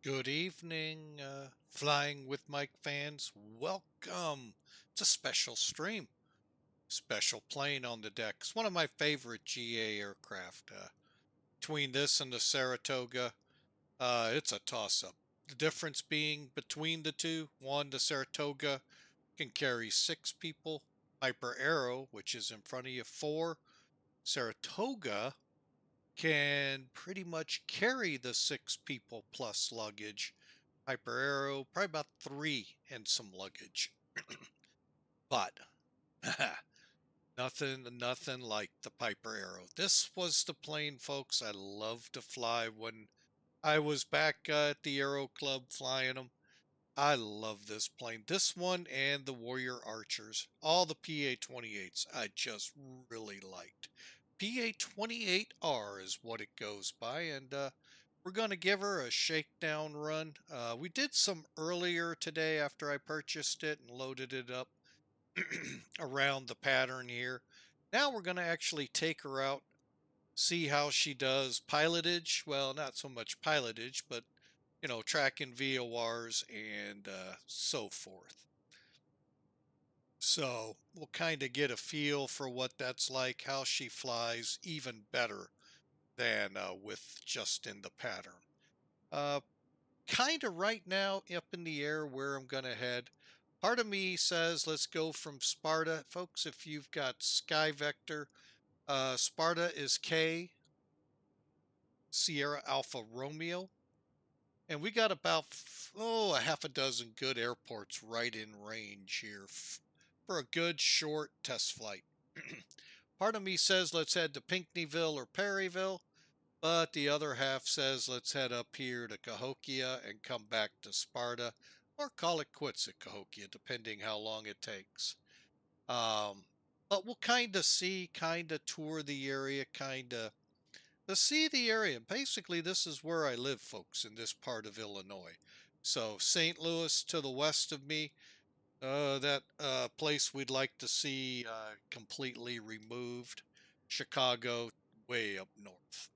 Good evening, Flying with Mike fans. Welcome. It's a special stream. Special plane on the deck. It's one of my favorite GA aircraft. Between this and the Saratoga, it's a toss-up. The difference being between the two, one, the Saratoga can carry 6 people. Piper Arrow, which is in front of you, 4. Saratoga can pretty much carry the 6 people plus luggage. Piper Arrow, probably about 3 and some luggage. But nothing like the Piper Arrow. This was the plane, folks, I loved to fly when I was back at the Aero Club flying them. I love this plane. This one and the Warrior Archers. All the PA28s I just really liked. PA28R is what it goes by, and we're going to give her a shakedown run. We did some earlier today after I purchased it and loaded it up around the pattern here. Now we're going to actually take her out, see how she does pilotage. Well, not so much pilotage, but tracking VORs and so forth. So we'll kind of get a feel for what that's like, how she flies even better than with just in the pattern. Kind of right now up in the air where I'm going to head. Part of me says let's go from Sparta. Folks, if you've got Sky Vector, Sparta is K, Sierra Alpha Romeo. And we got about, a half a dozen good airports right in range here for a good short test flight. Part of me says let's head to Pinckneyville or Perryville, but the other half says let's head up here to Cahokia and come back to Sparta, or call it quits at Cahokia, depending how long it takes. But we'll kind of see, kind of tour the area, kind of to see the area. Basically, this is where I live, folks, in this part of Illinois. So St. Louis to the west of me, that place we'd like to see completely removed. Chicago way up north.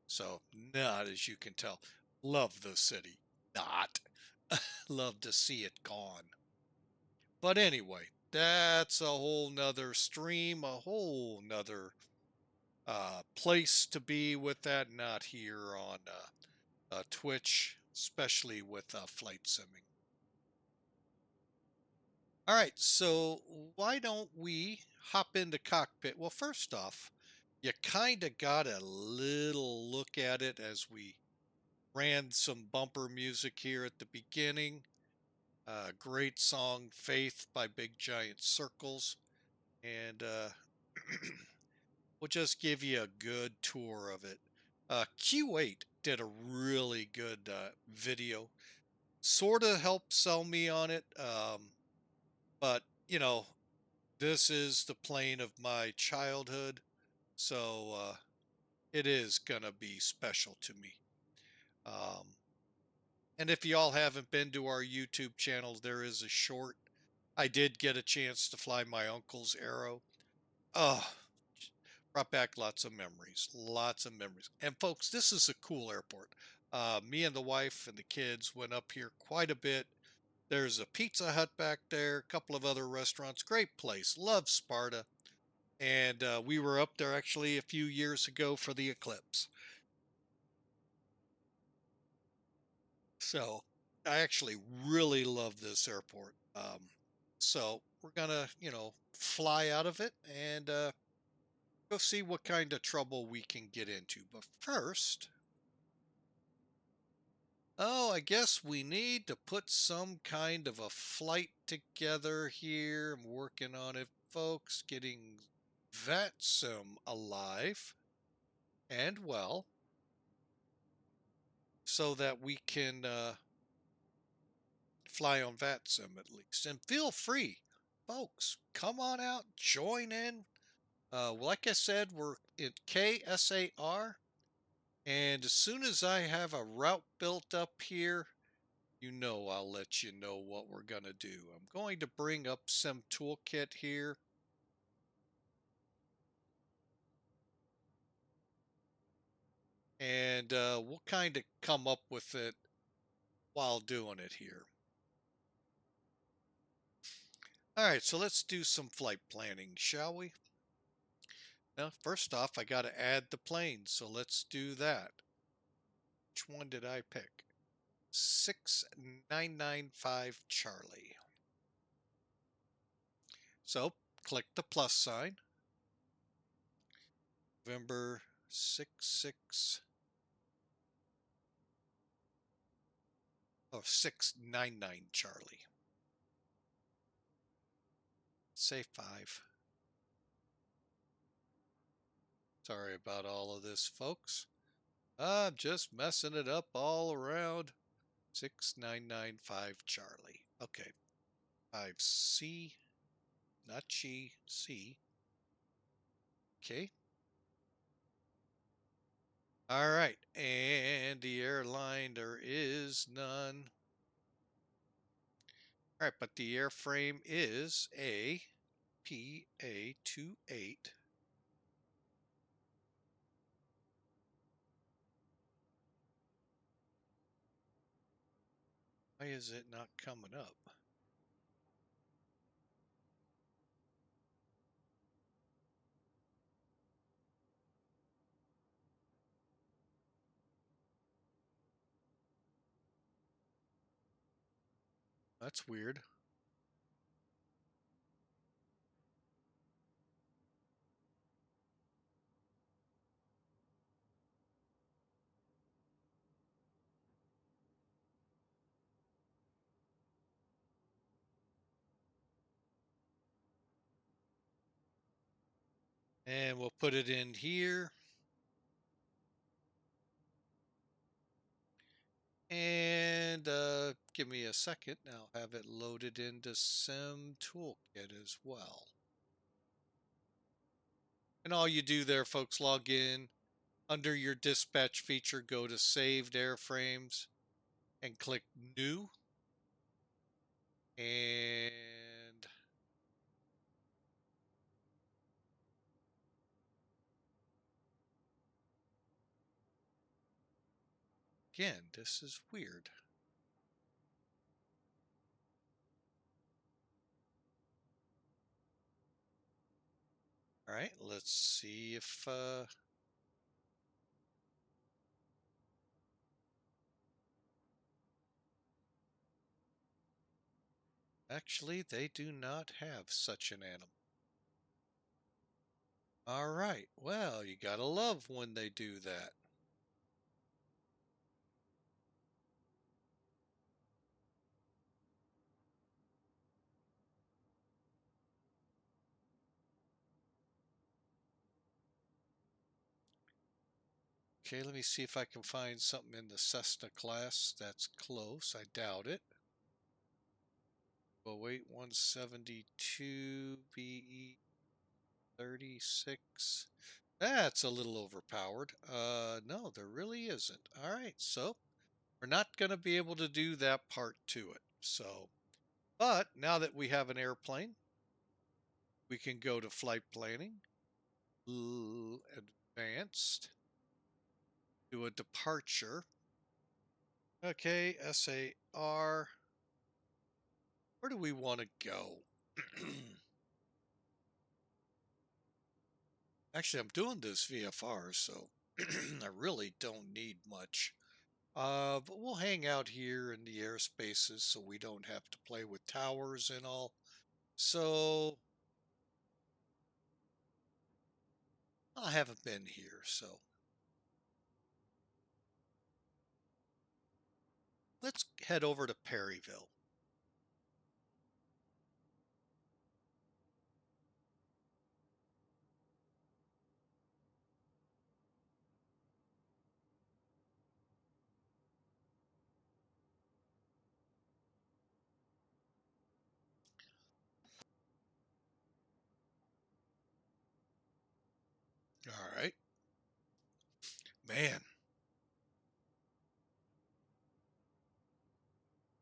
So not, as you can tell. Love the city. Not. Love to see it gone. But anyway, that's a whole nother stream, a whole nother place to be with that, not here on Twitch, especially with flight simming. All right, so why don't we hop into cockpit? Well, first off, you kind of got a little look at it as we ran some bumper music here at the beginning. Great song, Faith by Big Giant Circles. And we'll just give you a good tour of it. Q8 did a really good video. Sort of helped sell me on it. But, this is the plane of my childhood. So it is going to be special to me. And if y'all haven't been to our YouTube channel, there is a short. I did get a chance to fly my uncle's Arrow. Oh, brought back lots of memories, lots of memories. And folks, this is a cool airport. Me and the wife and the kids went up here quite a bit. There's a Pizza Hut back there, a couple of other restaurants. Great place. Love Sparta. And we were up there actually a few years ago for the eclipse. So I actually really love this airport. So we're gonna, fly out of it and go see what kind of trouble we can get into. But first, I guess we need to put some kind of a flight together here. I'm working on it, folks, getting VATSIM alive and well so that we can fly on VATSIM at least. And feel free, folks, come on out, join in. Like I said, we're at KSAR, and as soon as I have a route built up here, I'll let you know what we're going to do. I'm going to bring up some toolkit here. and we'll kind of come up with it while doing it here. All right, so let's do some flight planning, shall we? Now, first off, I got to add the plane, so let's do that. Which one did I pick? 6995 Charlie. So click the plus sign. November 699 Charlie. Say 5. Sorry about all of this, folks. I'm just messing it up all around. 6995 Charlie. Okay. 5C, not G, C. Okay. All right. And the airline, there is none. All right, but the airframe is a PA28. Why is it not coming up? That's weird. And we'll put it in here. And give me a second. I'll have it loaded into Sim Toolkit as well. And all you do there, folks, log in. Under your dispatch feature, go to Saved Airframes and click New. And again, this is weird. All right, let's see if actually they do not have such an animal. All right, well, you gotta love when they do that. Okay, let me see if I can find something in the Cessna class that's close. I doubt it. Well, wait, 172 BE 36. That's a little overpowered. No, there really isn't. All right, so we're not going to be able to do that part to it. So, but now that we have an airplane, we can go to flight planning, advanced, do a departure. Okay, SAR. Where do we want to go? Actually, I'm doing this VFR, so I really don't need much. But we'll hang out here in the airspaces so we don't have to play with towers and all. So I haven't been here, so let's head over to Perryville. All right. Man,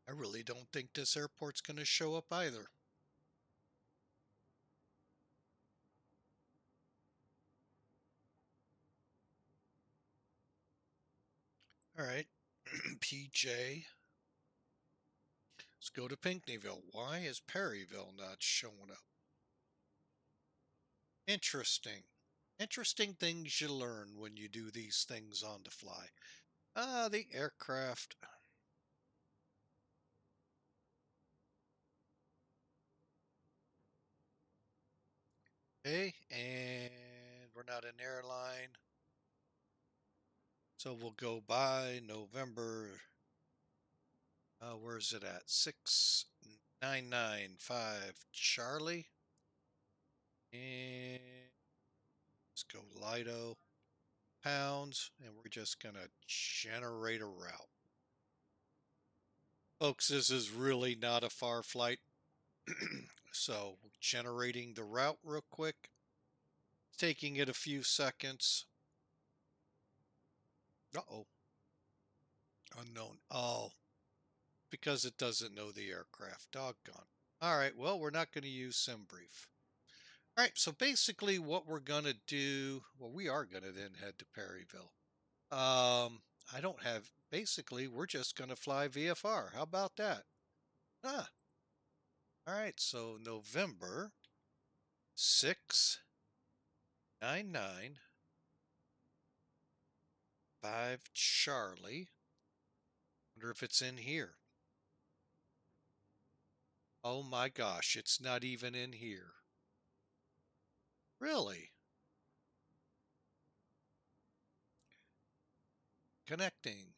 I really don't think this airport's going to show up either. All right, PJ. Let's go to Pinckneyville. Why is Perryville not showing up? Interesting. Interesting things you learn when you do these things on the fly. Ah, the aircraft. Okay, and we're not an airline. So we'll go by November. Where is it at? 6995 Charlie. And let's go Lido pounds. And we're just going to generate a route. Folks, this is really not a far flight. So generating the route real quick. Taking it a few seconds. Uh-oh. Unknown. Oh, because it doesn't know the aircraft. Doggone. All right, well, we're not going to use SimBrief. All right, so basically what we're going to do, well, we are going to then head to Perryville. I don't have, basically, we're just going to fly VFR. How about that? Ah, all right, so November 6995 Charlie. Wonder if it's in here. Oh my gosh, it's not even in here. Really? Connecting.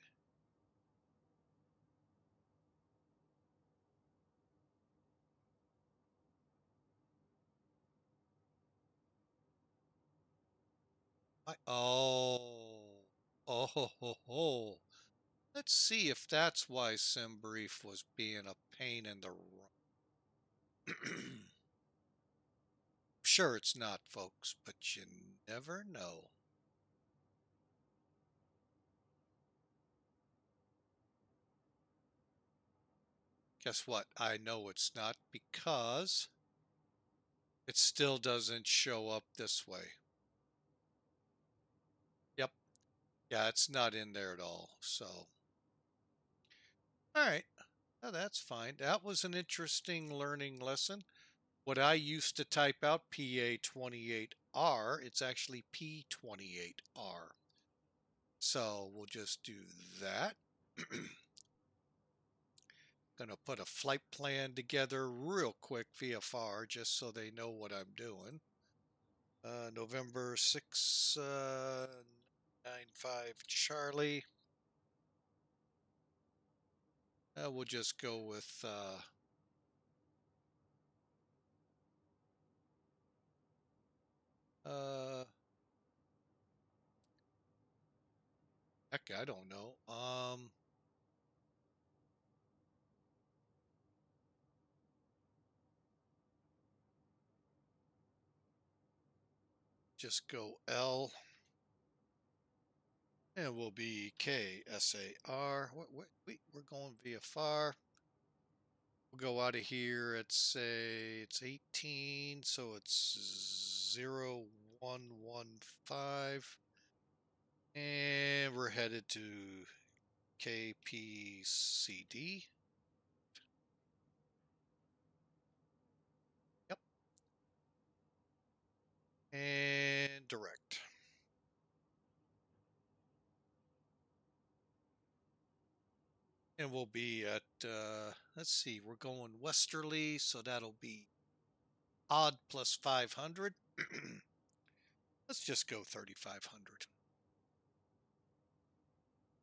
Oh ho ho ho. Let's see if that's why SimBrief was being a pain in the Sure it's not, folks, but you never know. Guess what? I know it's not because it still doesn't show up this way. Yep. Yeah, it's not in there at all. So, all right. Well, that's fine. That was an interesting learning lesson. What I used to type out PA28R, it's actually P28R. So we'll just do that. Gonna put a flight plan together real quick via FAR just so they know what I'm doing. November 695 Charlie. We'll just go with uh, heck, I don't know. Just go L. And we'll be KSAR. Wait, we're going via FAR. We'll go out of here at say it's 18, so it's 0115. And we're headed to KPCD. Yep. And direct. And we'll be at, let's see, we're going westerly, so that'll be odd plus 500. Let's just go 3,500.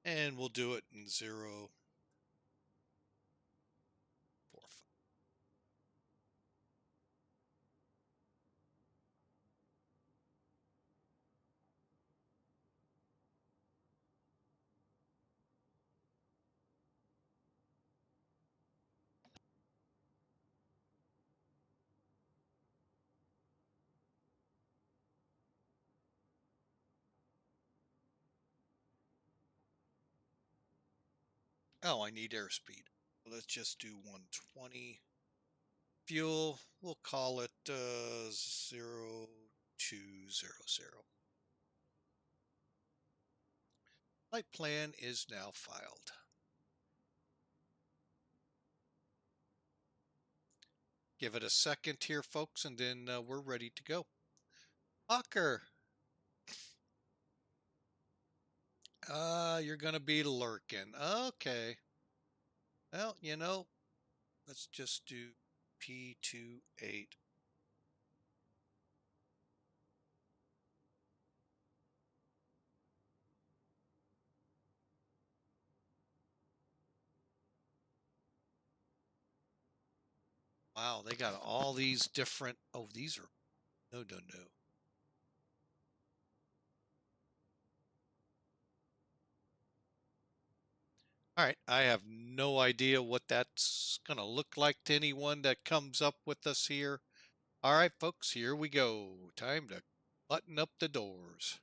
And we'll do it in 0, 4, 5. Oh, I need airspeed. Let's just do 120. Fuel, we'll call it 0200. Flight plan is now filed. Give it a second here, folks, and then we're ready to go. Hawker, you're going to be lurking. Okay. Well, let's just do P28. Wow, they got all these different. Oh, these are. No, no, no. All right, I have no idea what that's going to look like to anyone that comes up with us here. All right, folks, here we go. Time to button up the doors.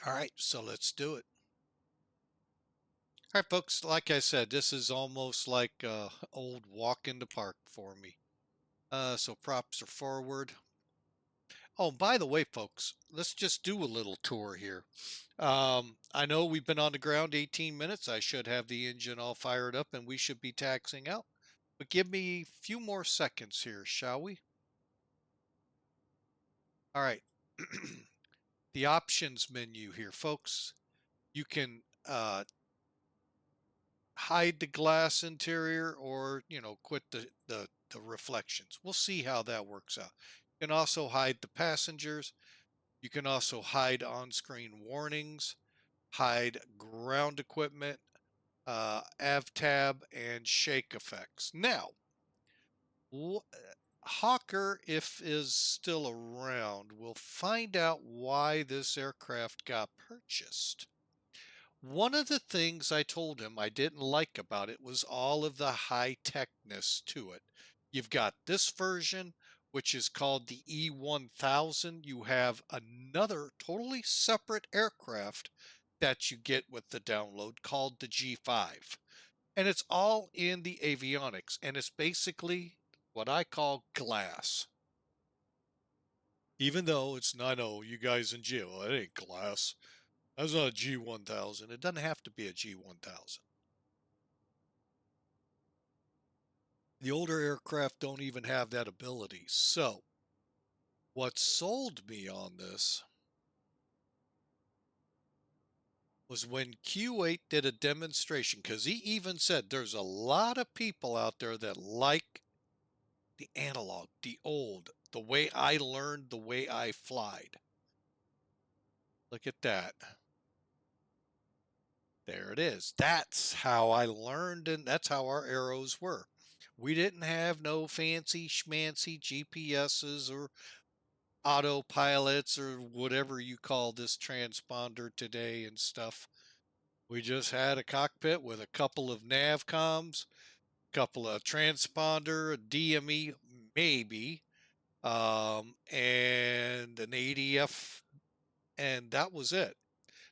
All right, so let's do it. All right, folks, like I said, this is almost like old walk in the park for me. So props are forward. Oh, by the way, folks, let's just do a little tour here. I know we've been on the ground 18 minutes. I should have the engine all fired up and we should be taxiing out. But give me a few more seconds here, shall we? All right. The options menu here, folks. You can hide the glass interior or, quit the reflections. We'll see how that works out. You can also hide the passengers. You can also hide on-screen warnings, hide ground equipment, av tab, and shake effects. Now, Hawker, if is still around, will find out why this aircraft got purchased. One of the things I told him I didn't like about it was all of the high-techness to it. You've got this version, which is called the E1000. You have another totally separate aircraft that you get with the download called the G5. And it's all in the avionics, and it's basically what I call glass. Even though it's not, oh, you guys in jail, it ain't glass. That's not a G1000. It doesn't have to be a G1000. The older aircraft don't even have that ability. So, what sold me on this was when Q8 did a demonstration, because he even said there's a lot of people out there that like the analog, the old, the way I learned, the way I flied. Look at that. There it is. That's how I learned, and that's how our arrows were. We didn't have no fancy schmancy GPSs or autopilots or whatever you call this transponder today and stuff. We just had a cockpit with a couple of nav comms, a couple of transponder, a DME, maybe, and an ADF, and that was it.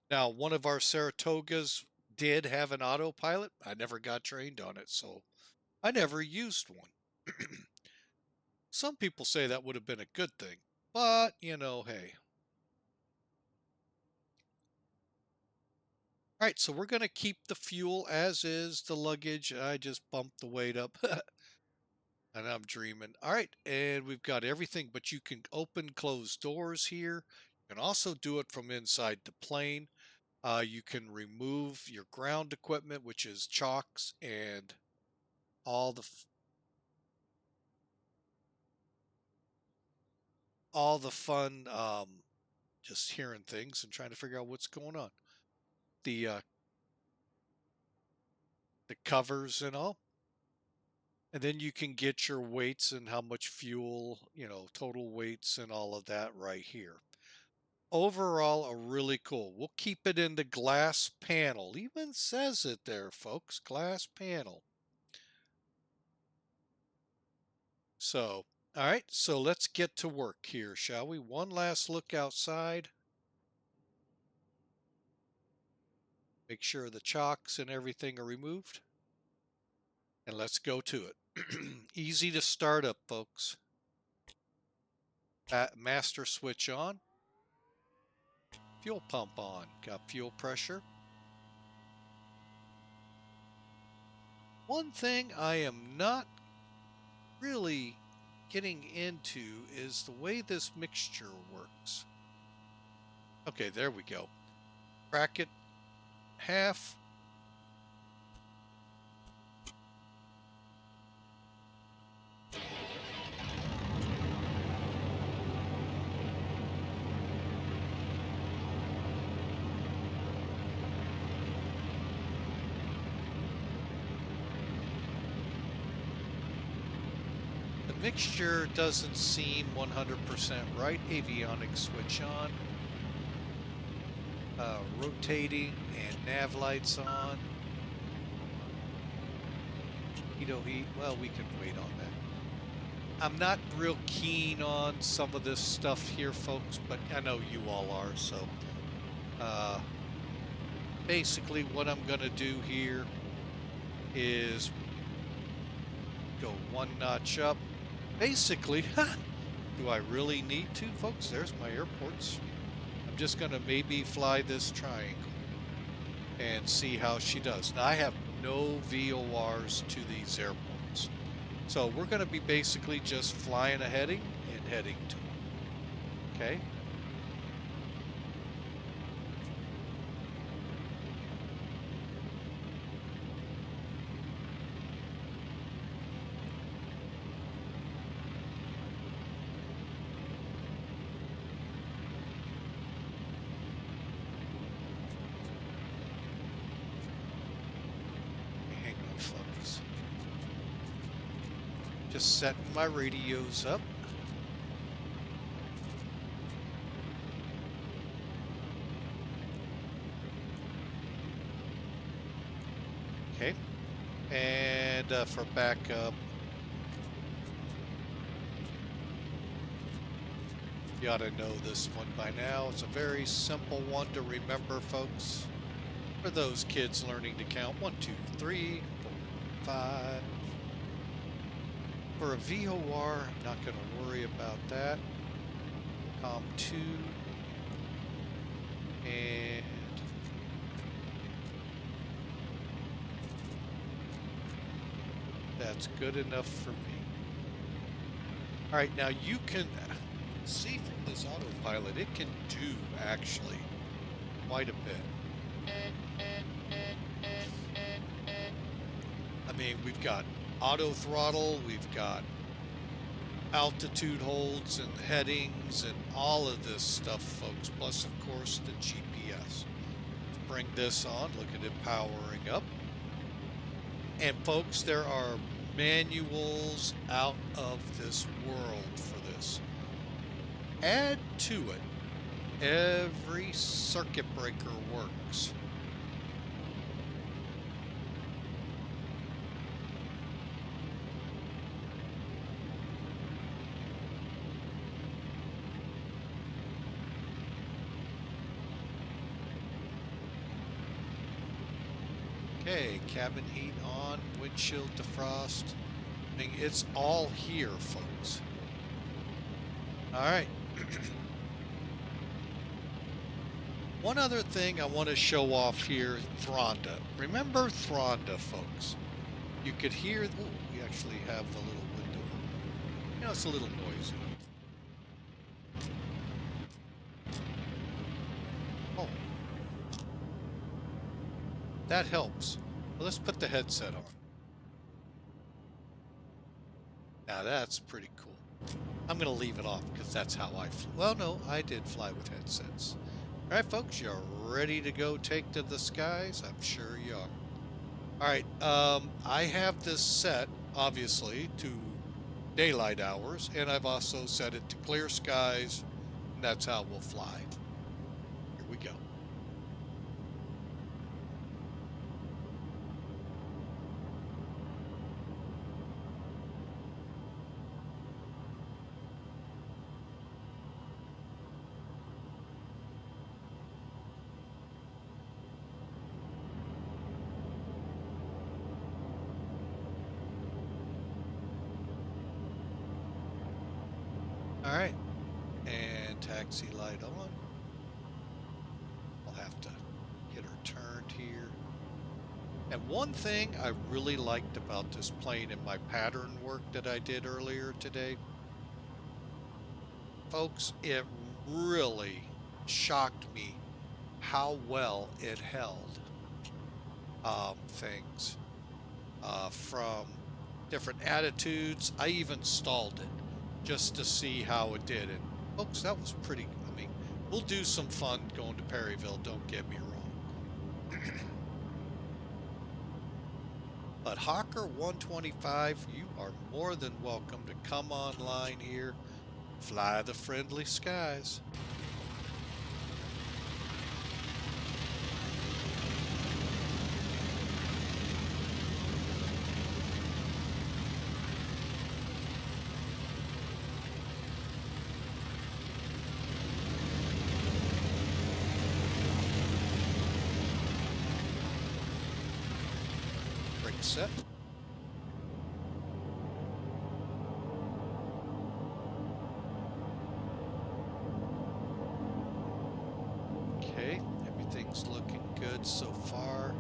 Now, one of our Saratogas did have an autopilot. I never got trained on it, so I never used one. Some people say that would have been a good thing, but, hey. All right, so we're going to keep the fuel as is, the luggage. I just bumped the weight up. And I'm dreaming. All right, and we've got everything, but you can open, close doors here. You can also do it from inside the plane. You can remove your ground equipment, which is chocks and all the fun, just hearing things and trying to figure out what's going on. The covers and all. And then you can get your weights and how much fuel, total weights and all of that right here. Overall, a really cool. We'll keep it in the glass panel. Even says it there, folks. Glass panel. So, all right. So let's get to work here, shall we? One last look outside. Make sure the chocks and everything are removed. And let's go to it. Easy to start up, folks. Master switch on. Fuel pump on. Got fuel pressure. One thing I am not really getting into is the way this mixture works. Okay, there we go. Crack it half. The mixture doesn't seem 100% right. Avionics switch on. Rotating and nav lights on. Heat. Well, we can wait on that. I'm not real keen on some of this stuff here, folks, but I know you all are. So basically what I'm going to do here is go one notch up. Basically, do I really need to, folks? There's my airports. I'm just going to maybe fly this triangle and see how she does. Now, I have no VORs to these airports. So we're going to be basically just flying a heading and heading to them. Okay? Just setting my radios up. Okay. And for backup, you ought to know this one by now. It's a very simple one to remember, folks. For those kids learning to count 1, 2, 3, 4, 5. For a VOR, I'm not going to worry about that. COM 2. And that's good enough for me. All right, now you can see from this autopilot, it can do actually quite a bit. I mean, we've got auto throttle, we've got altitude holds and headings and all of this stuff, folks, plus of course the GPS. Let's bring this on, look at it powering up. And folks, there are manuals out of this world for this. Add to it, every circuit breaker works. Okay, cabin heat on, windshield defrost. I mean, it's all here, folks. All right. One other thing I want to show off here, Thronda. Remember Thronda, folks. You could hear, oh, we actually have a little window. You know, it's a little noisy. Oh. That helps. Well, let's put the headset on. Now that's pretty cool. I'm going to leave it off because that's how I flew. Well, no, I did fly with headsets. All right, folks, you're ready to go take to the skies? I'm sure you are. All right, I have this set, obviously, to daylight hours, and I've also set it to clear skies, and that's how we'll fly. Here we go. taxi light on. I'll have to hit her turned here. And one thing I really liked about this plane in my pattern work that I did earlier today, folks, it really shocked me how well it held things from different attitudes. I even stalled it just to see how it did. And folks, that was pretty, I mean, we'll do some fun going to Perryville, don't get me wrong. But Hawker 125, you are more than welcome to come online here, fly the friendly skies. Brake set. Okay, everything's looking good so far.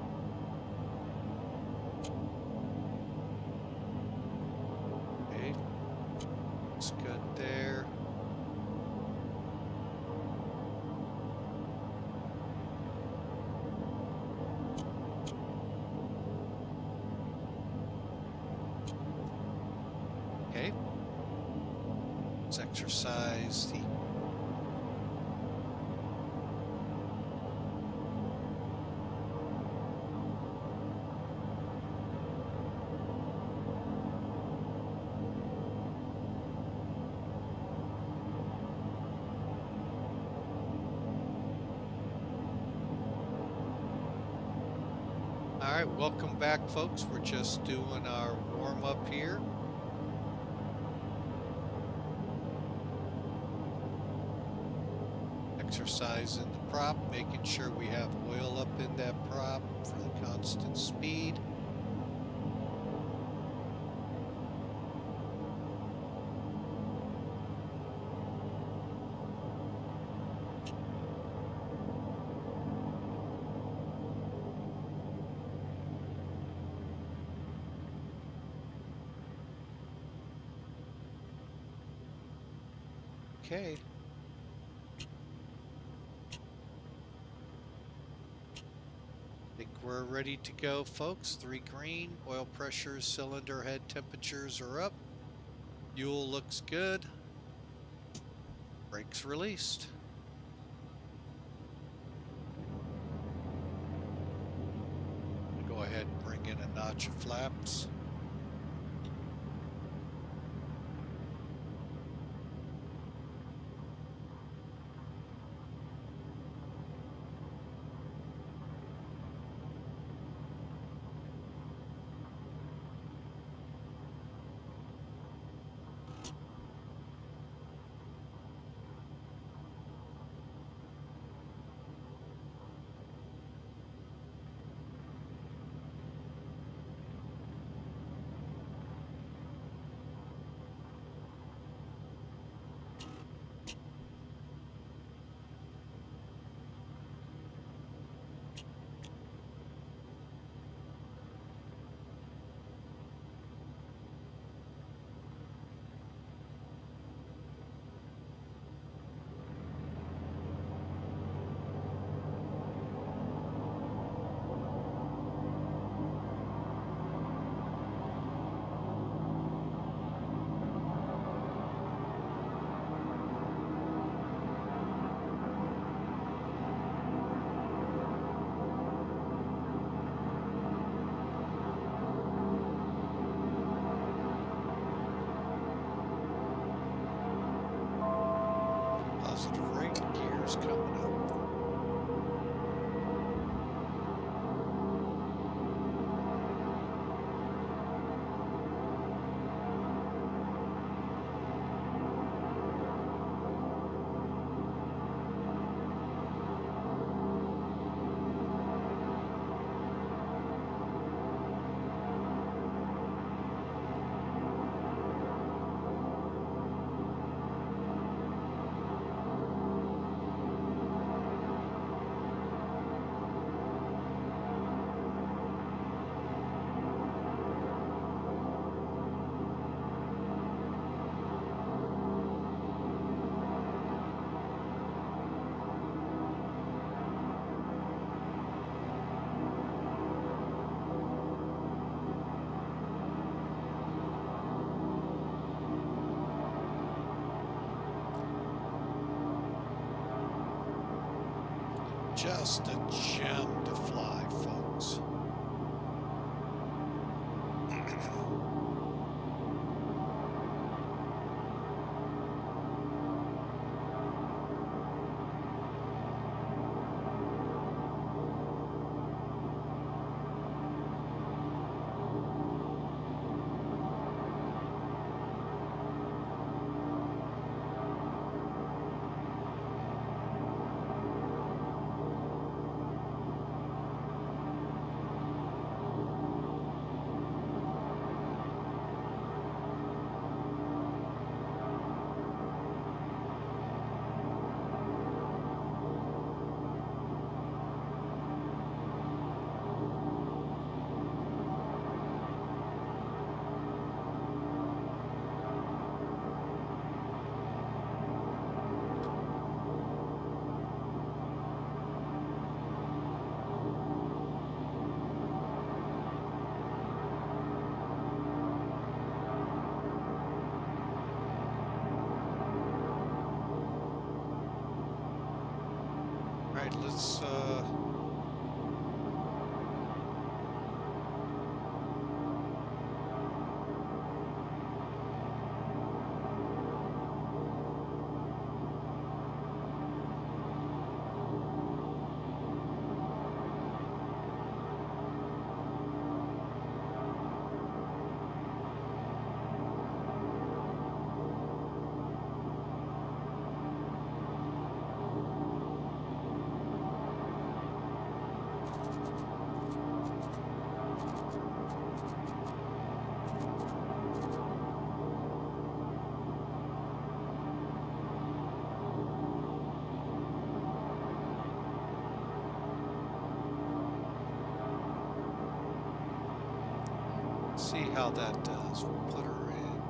Okay, looks good there. Okay, let's exercise the All right, welcome back, folks. We're just doing our warm-up here. Exercising the prop, making sure we have oil up in that prop for the constant speed. Okay. Think we're ready to go, folks. 3 green, oil pressures, cylinder head temperatures are up. Fuel looks good. Brakes released. Go ahead and bring in a notch of flaps. Just a gem to fly, folks. All right, let's see how that does. We'll put her in.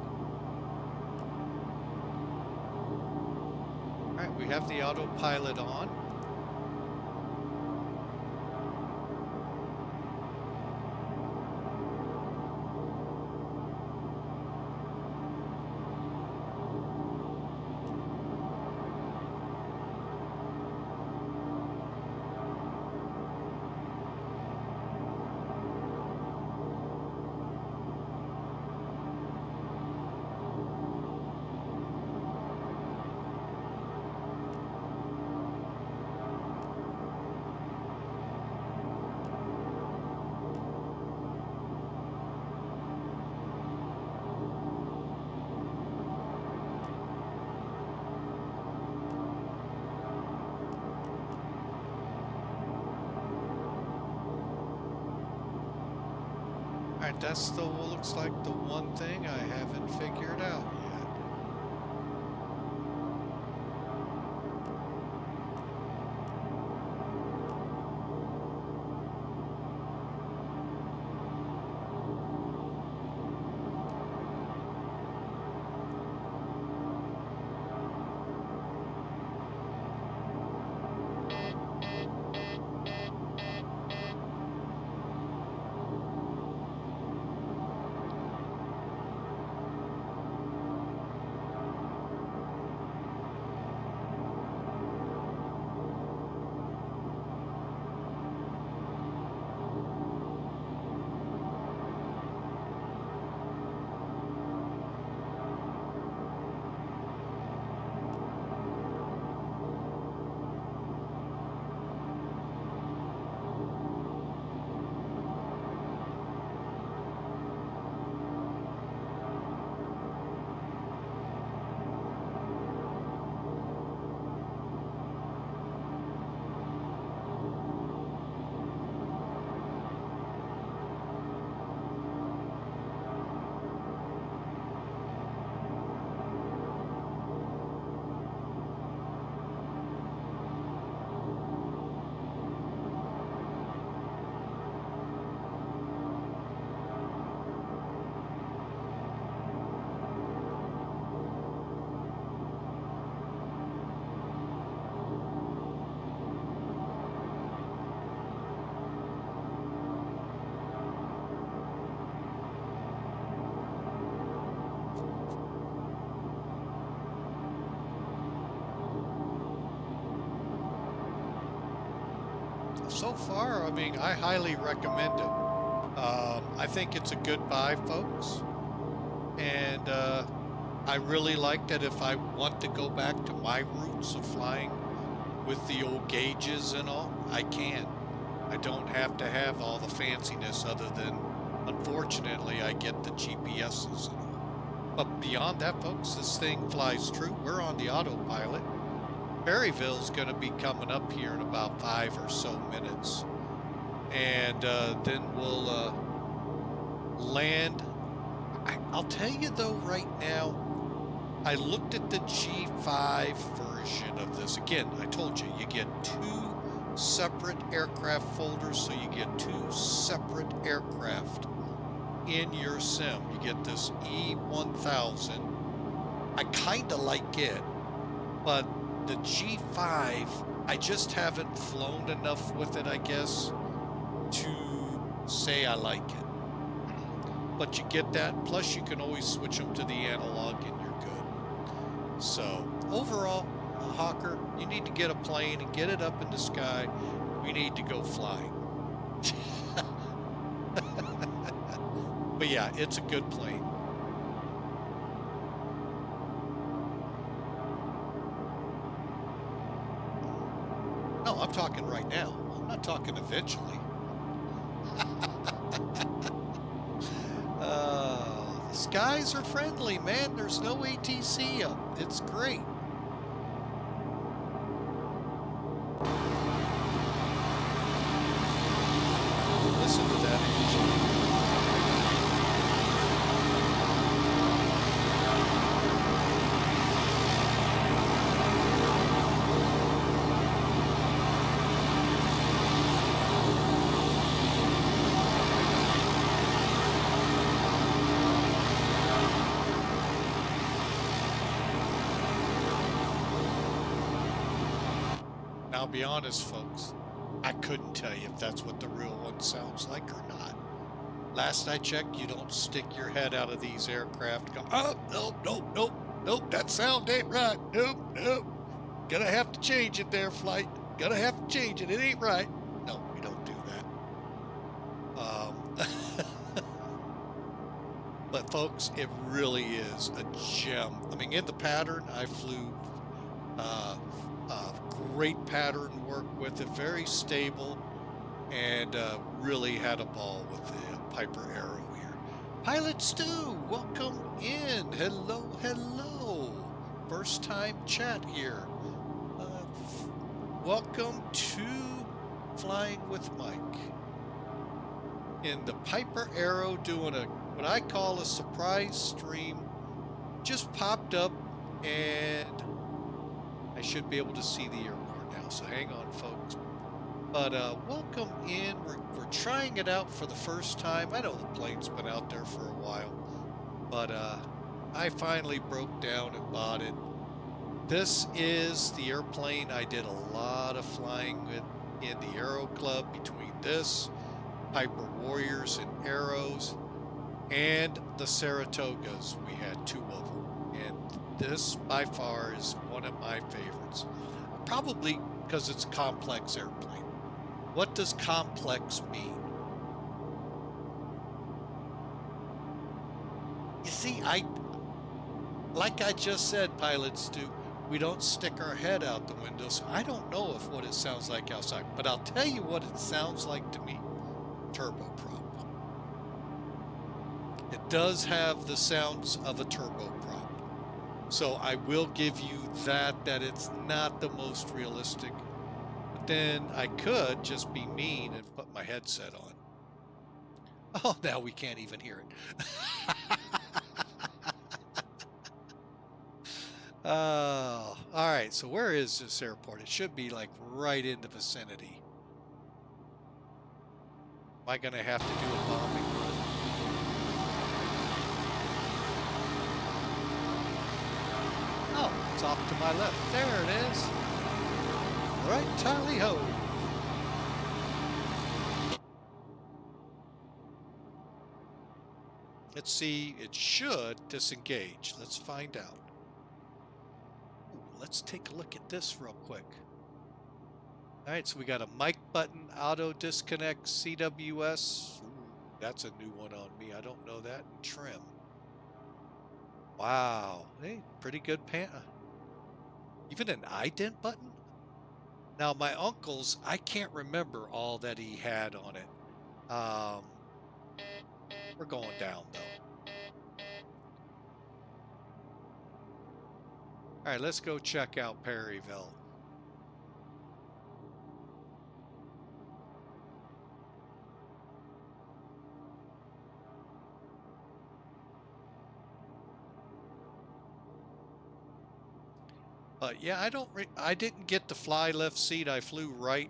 All right, we have the autopilot on. All right, that still looks like the one thing I haven't figured out yet. so far, I mean, I highly recommend it. I think it's a good buy, folks. And I really like that if I want to go back to my roots of flying with the old gauges and all, I can. I don't have to have all the fanciness other than, unfortunately, I get the GPSs and all. But beyond that, folks, this thing flies true. We're on the autopilot. Perryville's going to be coming up here in about 5 or so minutes. And then we'll land. I'll tell you though, right now, I looked at the G5 version of this. Again, I told you, you get 2 separate aircraft folders, so you get 2 separate aircraft in your sim. You get this E1000. I kind of like it, but the G5, I just haven't flown enough with it, I guess, to say I like it. But you get that, plus you can always switch them to the analog and you're good. So overall, Hawker, you need to get a plane and get it up in the sky. We need to go flying. But yeah, it's a good plane. No, I'm talking right now. I'm not talking eventually. The skies are friendly, man. There's no ATC up. It's great. Listen to that engine. I'll be honest, folks, I couldn't tell you if that's what the real one sounds like or not. Last I checked, you don't stick your head out of these aircraft and go, oh, nope, nope, nope, nope, that sound ain't right. Nope, nope. Gonna have to change it there, Flight. Gonna have to change it. It ain't right. No, we don't do that. But folks, it really is a gem. I mean, in the pattern, I flew great pattern work with it, very stable, and really had a ball with the Piper Arrow here. Pilot Stu, welcome in. Hello, hello. First time chat here. Welcome to Flying with Mike. In the Piper Arrow, doing what I call a surprise stream. Just popped up, and I should be able to see the airport now, so hang on, folks. But welcome in. We're trying it out for the first time. I know the plane's been out there for a while, but I finally broke down and bought it. This is the airplane I did a lot of flying with in the Aero Club, between this, Piper Warriors and Arrows, and the Saratogas. We had 2 of them, and this by far is one of my favorites, probably because it's a complex airplane. What does complex mean? You see, like I just said, Pilot Stu, we don't stick our head out the window, so I don't know if what it sounds like outside, but I'll tell you what it sounds like to me. Turboprop. It does have the sounds of a turboprop. So I will give you that it's not the most realistic. But then I could just be mean and put my headset on. Oh, now we can't even hear it. Oh, all right. So where is this airport? It should be like right in the vicinity. Am I going to have to do a bombing run? Oh, it's off to my left. There it is. Right, tally-ho. Let's see. It should disengage. Let's find out. Ooh, let's take a look at this real quick. All right, so we got a mic button, auto disconnect, CWS. Ooh, that's a new one on me. I don't know that. And trim. Wow. Hey, pretty good pan. Even an ident button? Now, my uncle's, I can't remember all that he had on it. We're going down, though. All right, let's go check out Perryville. But yeah, I didn't get the fly left seat. I flew right.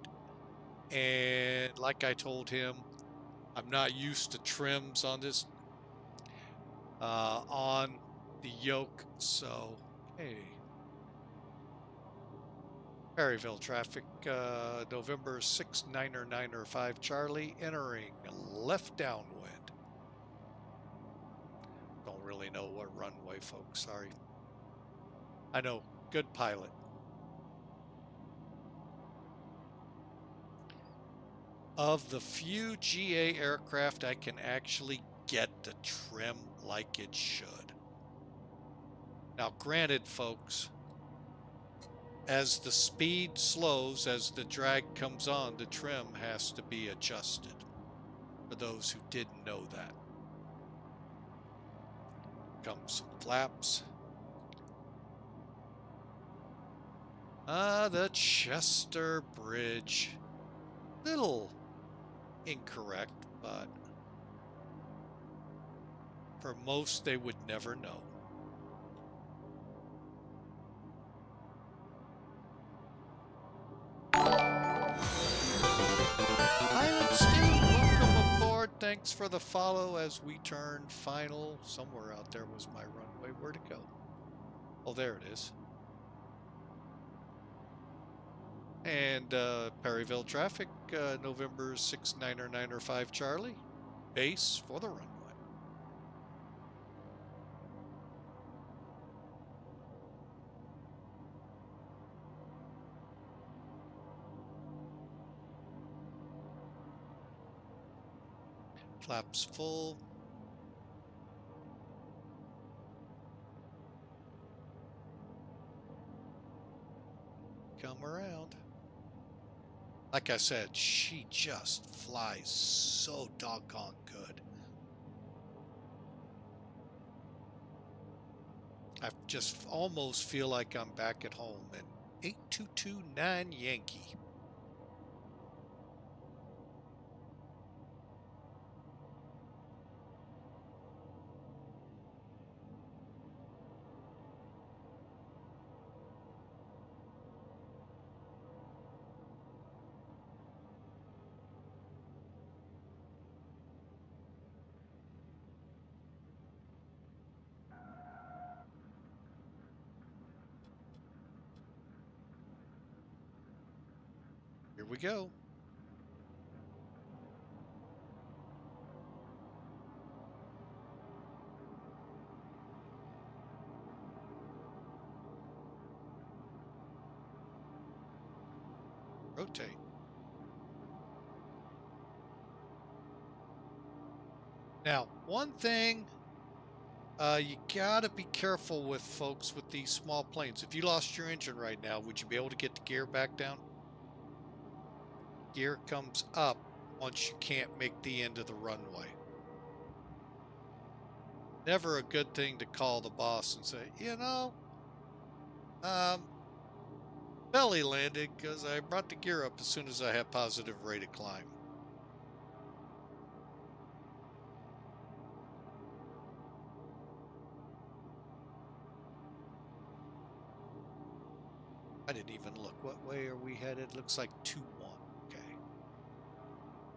And like I told him, I'm not used to trims on this, on the yoke. So, hey, Perryville traffic, November 6 995 Charlie, entering left downwind. Don't really know what runway, folks. Sorry. I know, good pilot. Of the few GA aircraft I can actually get the trim like it should. Now, granted, folks, as the speed slows, as the drag comes on, the trim has to be adjusted. For those who didn't know that. Comes some flaps. The Chester Bridge. Little incorrect, but for most they would never know. Pilot Steve, welcome aboard. Thanks for the follow as we turn final. Somewhere out there was my runway. Where'd it go? Oh, there it is. And Perryville traffic, November 6 995 Charlie, base for the runway. Flaps full. Come around. Like I said, she just flies so doggone good. I just almost feel like I'm back at home in 8229 Yankee. Here we go. Rotate. Now, one thing you gotta be careful with, folks, with these small planes. If you lost your engine right now, would you be able to get the gear back down? Gear comes up once you can't make the end of the runway. Never a good thing to call the boss and say, you know, belly landed because I brought the gear up as soon as I had positive rate of climb. I didn't even look. What way are we headed? Looks like 2-1. Okay.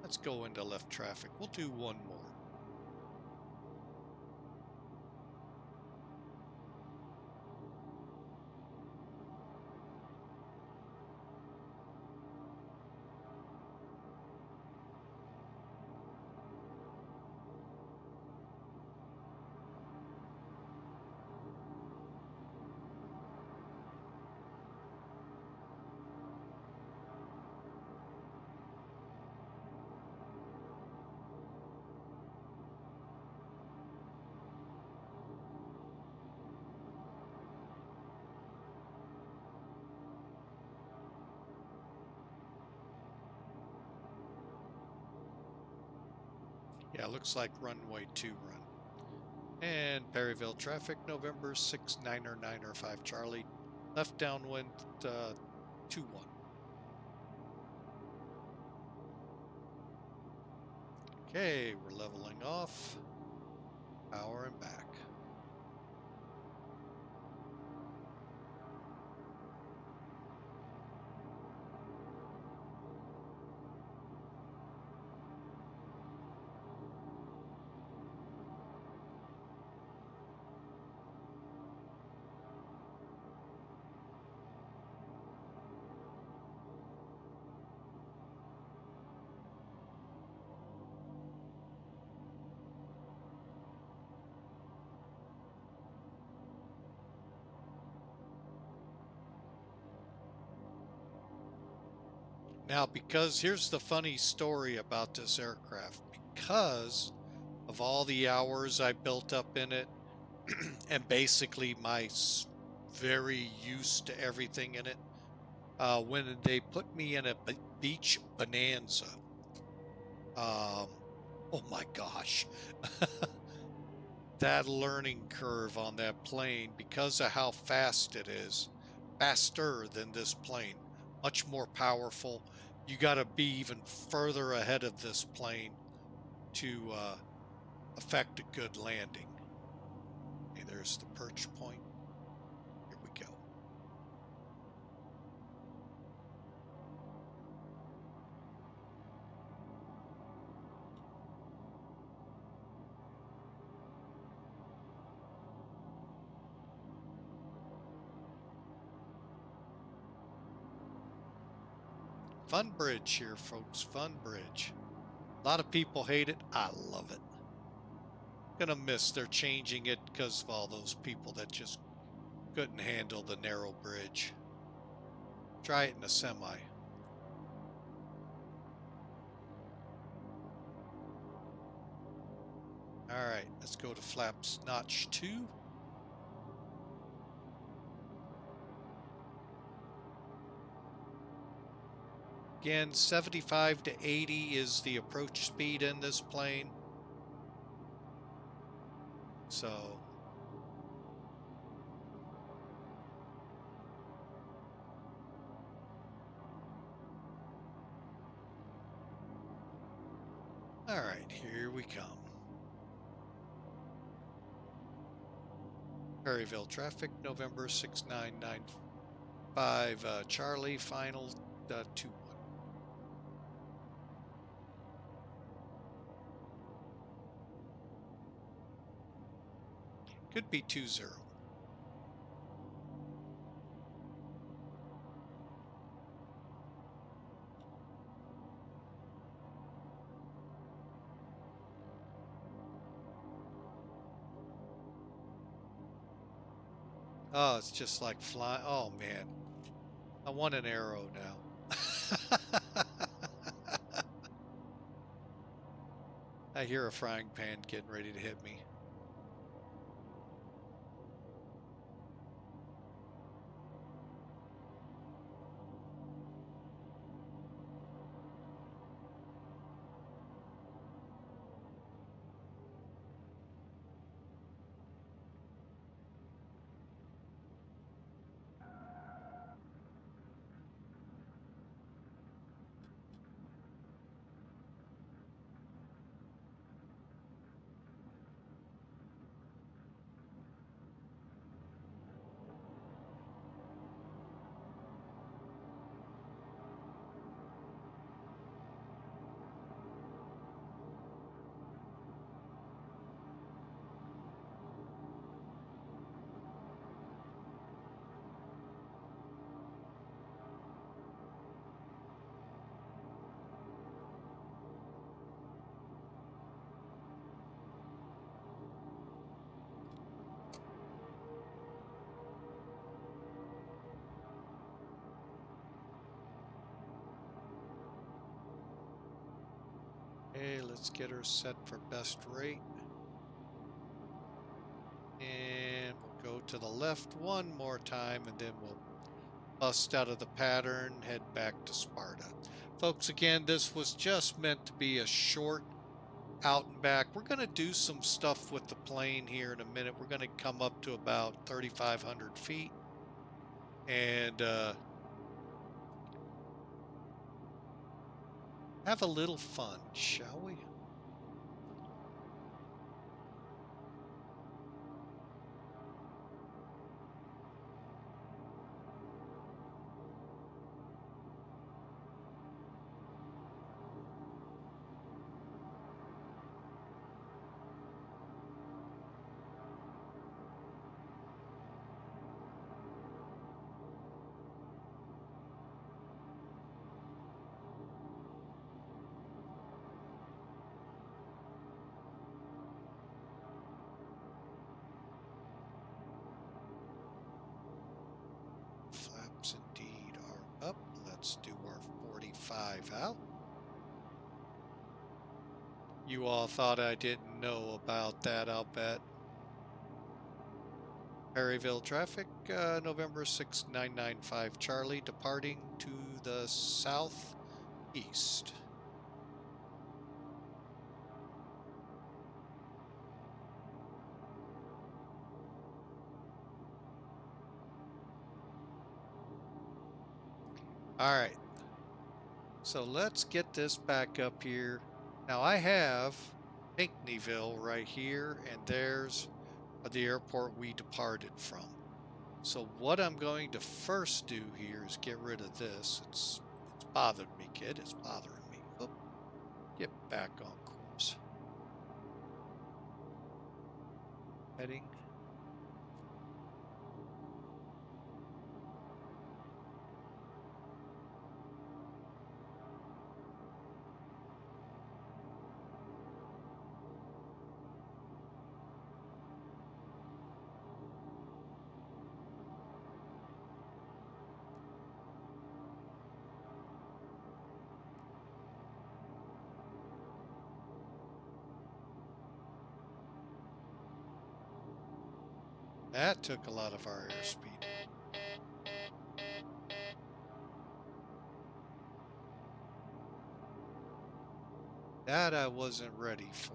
Let's go into left traffic. We'll do one more. Yeah, looks like runway 2 run. And Perryville traffic, November 6 9er 5 Charlie. Left downwind 21. Okay, we're leveling off. Power and back. Now, because here's the funny story about this aircraft. Because of all the hours I built up in it, and basically my very used to everything in it, when they put me in a beach bonanza, oh my gosh, that learning curve on that plane, because of how fast it is, faster than this plane, much more powerful. You got to be even further ahead of this plane to affect a good landing. Okay, there's the perch point. Here we go. Fun bridge here, folks. Fun bridge. A lot of people hate it. I love it. Gonna miss they're changing it because of all those people that just couldn't handle the narrow bridge. Try it in a semi. All right, let's go to flaps notch 2. Again, 75 to 80 is the approach speed in this plane. So all right, here we come. Perryville traffic, November 6995 Charlie, final 21. Could be 20. Oh, it's just like flying. Oh man, I want an arrow now. I hear a frying pan getting ready to hit me. Okay, let's get her set for best rate. And we'll go to the left one more time, and then we'll bust out of the pattern, head back to Sparta. Folks, again, this was just meant to be a short out and back. We're going to do some stuff with the plane here in a minute. We're going to come up to about 3,500 feet and have a little fun, shall we? Flaps indeed are up. Let's do our 45 out. You all thought I didn't know about that, I'll bet. Perryville traffic, November 6995 Charlie, departing to the southeast. All right, so let's get this back up here. Now I have Pinckneyville right here, and there's the airport we departed from. So what I'm going to first do here is get rid of this. It's bothering me, kid. It's bothering me. Oop, get back on course. Heading. That took a lot of our airspeed. That I wasn't ready for.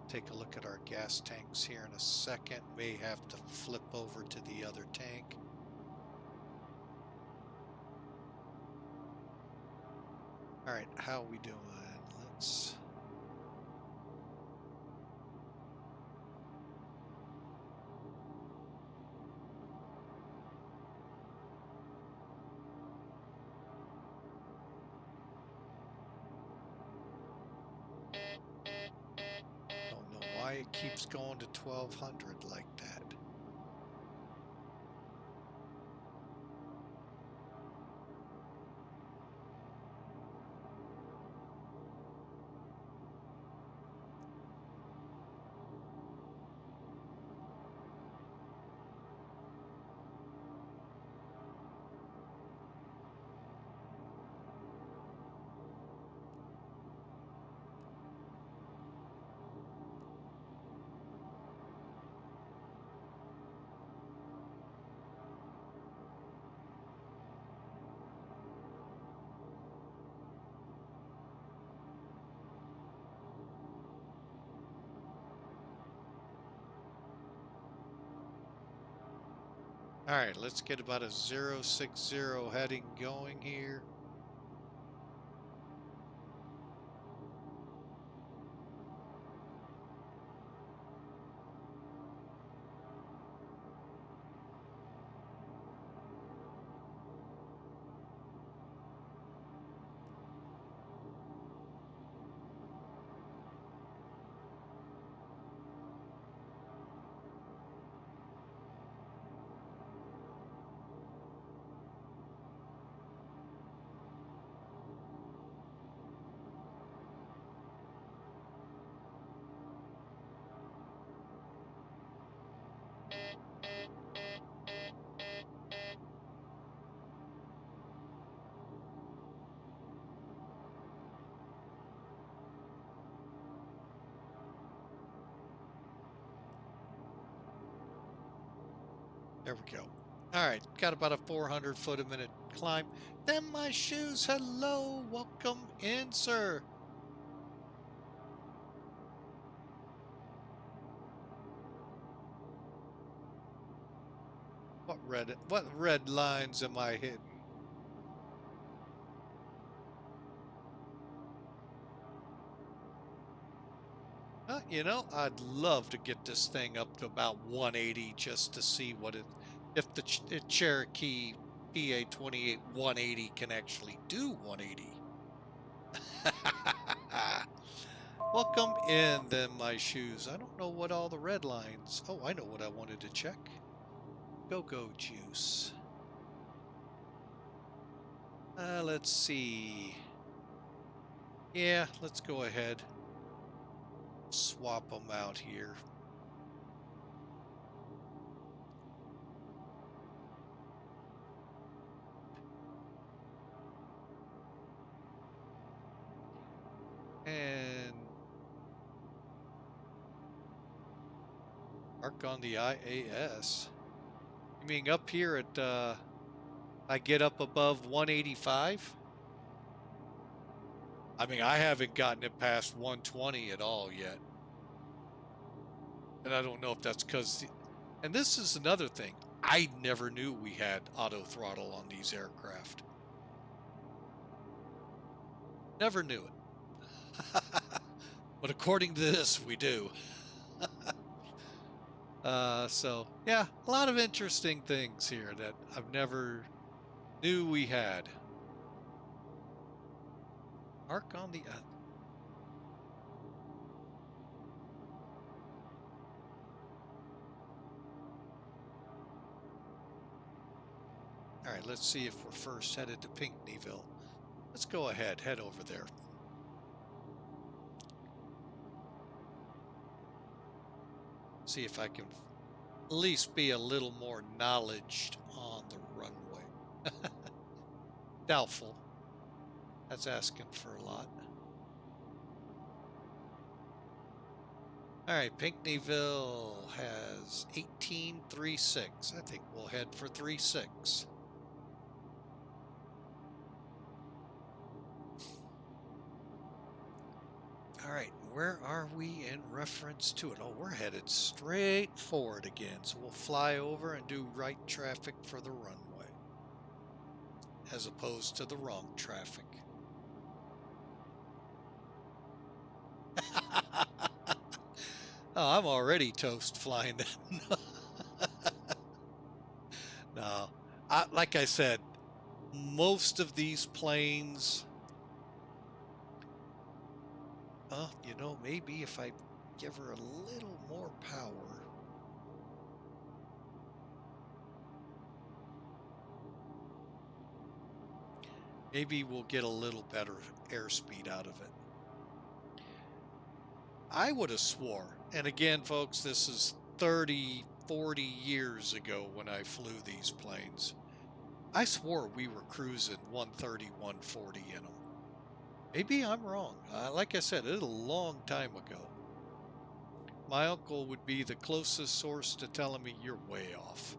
Take a look at our gas tanks here in a second. May have to flip over to the other tank. All right, how are we doing? Let's... Don't know why it keeps going to 1200 like that. All right, let's get about a 060 heading going here. There we go. All right, got about a 400 foot a minute climb. Then my shoes. Hello, welcome in, sir. What red lines am I hitting? You know, I'd love to get this thing up to about 180 just to see what it, if the Cherokee PA28 180 can actually do 180. Welcome in, then my shoes. I don't know what all the red lines. Oh, I know what I wanted to check. Go-go juice. Let's see. Yeah, let's go ahead. Swap them out here. And mark on the IAS. You mean up here at, I get up above 185? I mean, I haven't gotten it past 120 at all yet. And I don't know if that's because, and this is another thing. I never knew we had auto throttle on these aircraft. Never knew it. But according to this, we do. So yeah, a lot of interesting things here that I've never knew we had. Mark on the all right, let's see if we're first headed to Pinckneyville. Let's go ahead, head over there. See if I can at least be a little more knowledgeable on the runway. Doubtful. That's asking for a lot. All right, Pinckneyville has 1836. I think we'll head for 36. All right, where are we in reference to it? Oh, we're headed straight forward again. So we'll fly over and do right traffic for the runway as opposed to the wrong traffic. Oh, I'm already toast flying that. No, like I said, most of these planes, you know, maybe if I give her a little more power. Maybe we'll get a little better airspeed out of it. I would have swore, and again, folks, this is 30, 40 years ago when I flew these planes. I swore we were cruising 130, 140 in them. Maybe I'm wrong. Like I said, it's a long time ago. My uncle would be the closest source to telling me you're way off.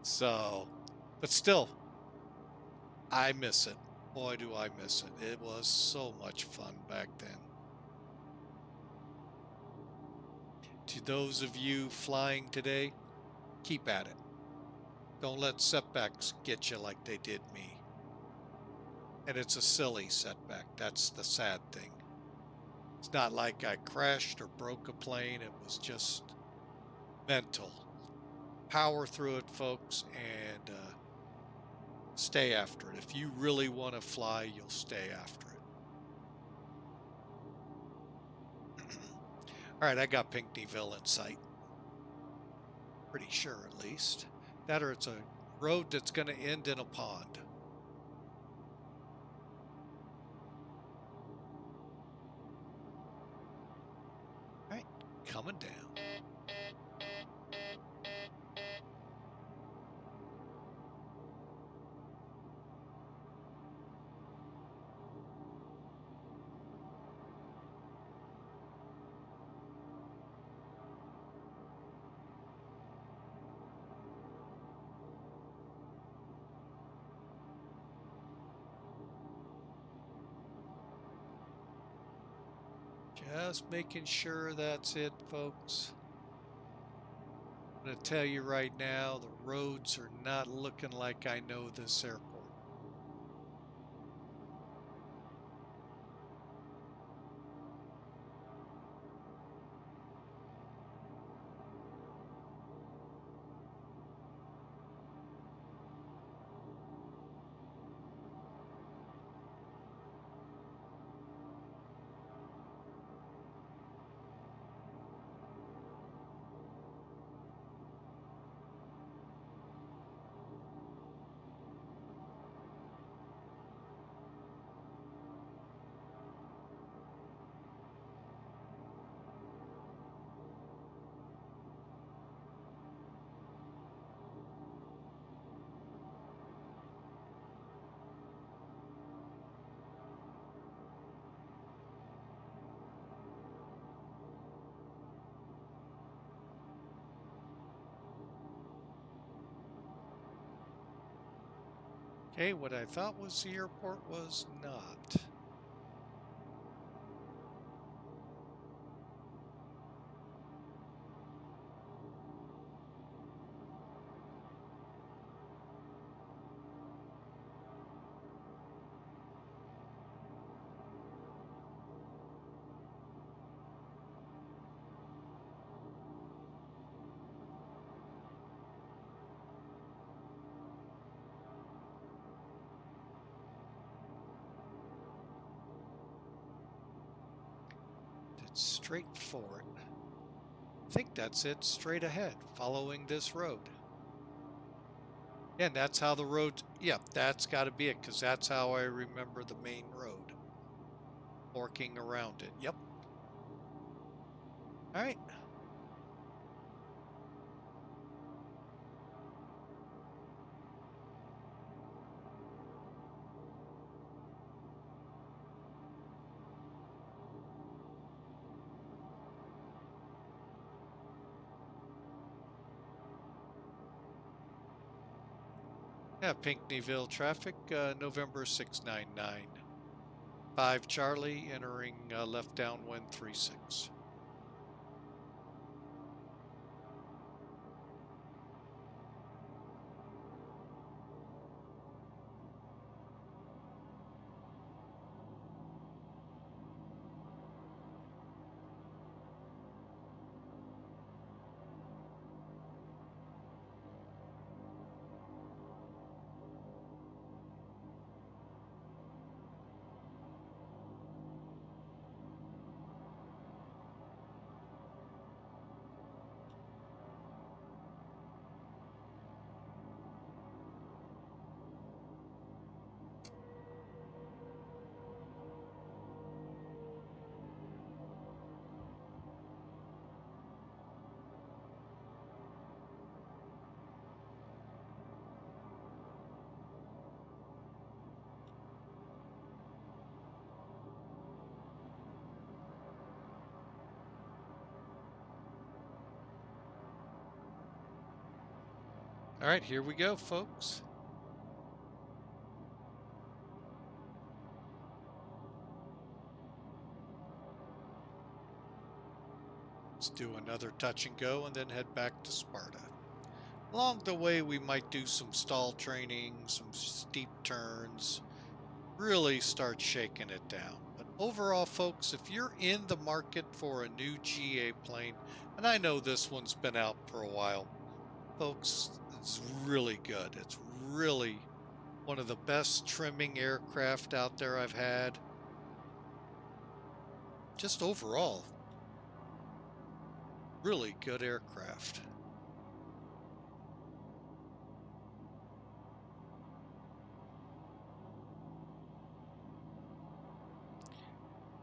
So, but still, I miss it. Boy, do I miss it. It was so much fun back then. To those of you flying today, keep at it. Don't let setbacks get you like they did me. And it's a silly setback. That's the sad thing. It's not like I crashed or broke a plane. It was just mental. Power through it, folks, and stay after it. If you really want to fly, you'll stay after it. All right, I got Pinckneyville in sight. Pretty sure, at least. That or it's a road that's going to end in a pond. All right, coming down. Just making sure that's it, folks. I'm going to tell you right now, the roads are not looking like I know this airport. Okay, what I thought was the airport was not. It's straight for it. I think that's it, straight ahead, following this road. Yeah, and that's how the road, yeah, that's got to be it, because that's how I remember the main road. Forking around it. Yep. All right. Yeah, Pinckneyville traffic, November 699. 5 Charlie entering left downwind 36. All right, here we go, folks. Let's do another touch and go and then head back to Sparta. Along the way, we might do some stall training, some steep turns, really start shaking it down. But overall, folks, if you're in the market for a new GA plane, and I know this one's been out for a while, folks, it's really good. It's really one of the best trimming aircraft out there I've had. Just overall, really good aircraft.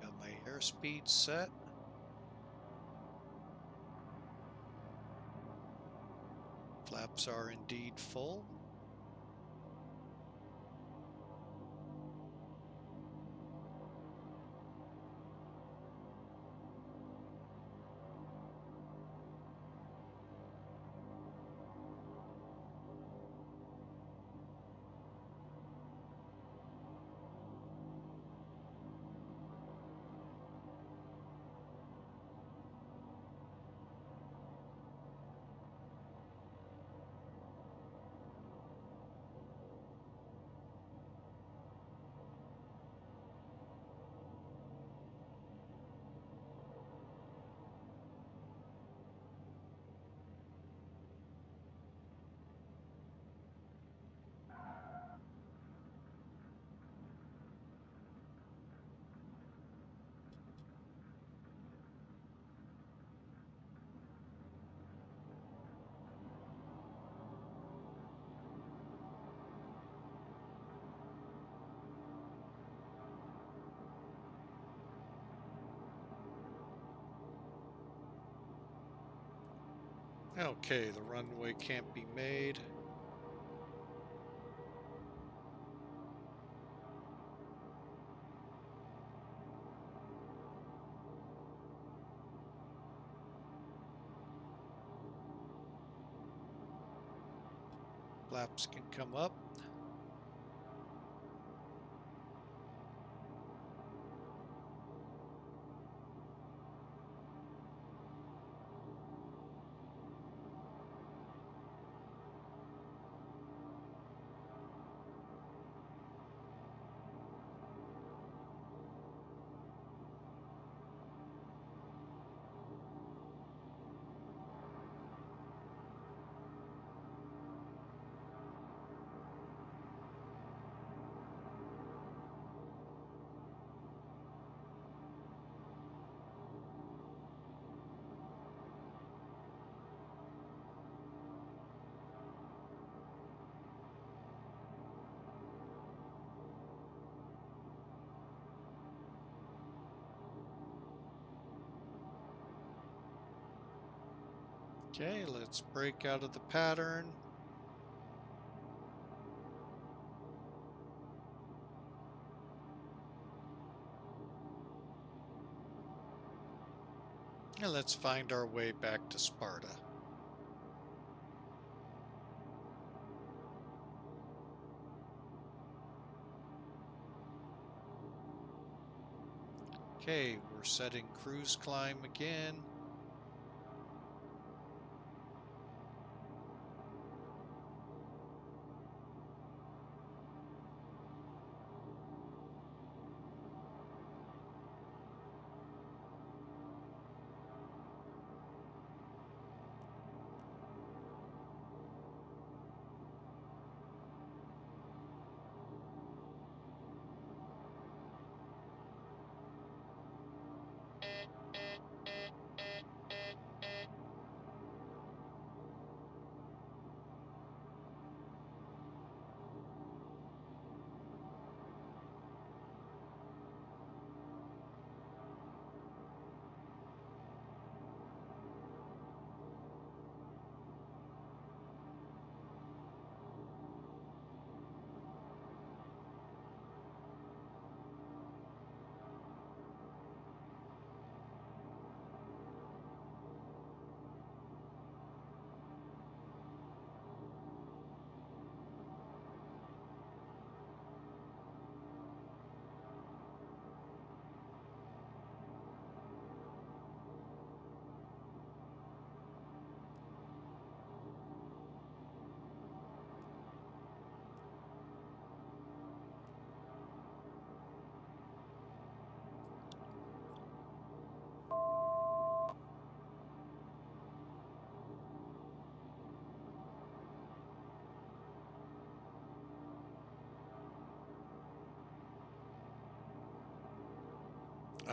Got my airspeed set. Flaps are indeed full. Okay, the runway can't be made. Flaps can come up. Okay, let's break out of the pattern. And let's find our way back to Sparta. Okay, we're setting cruise climb again.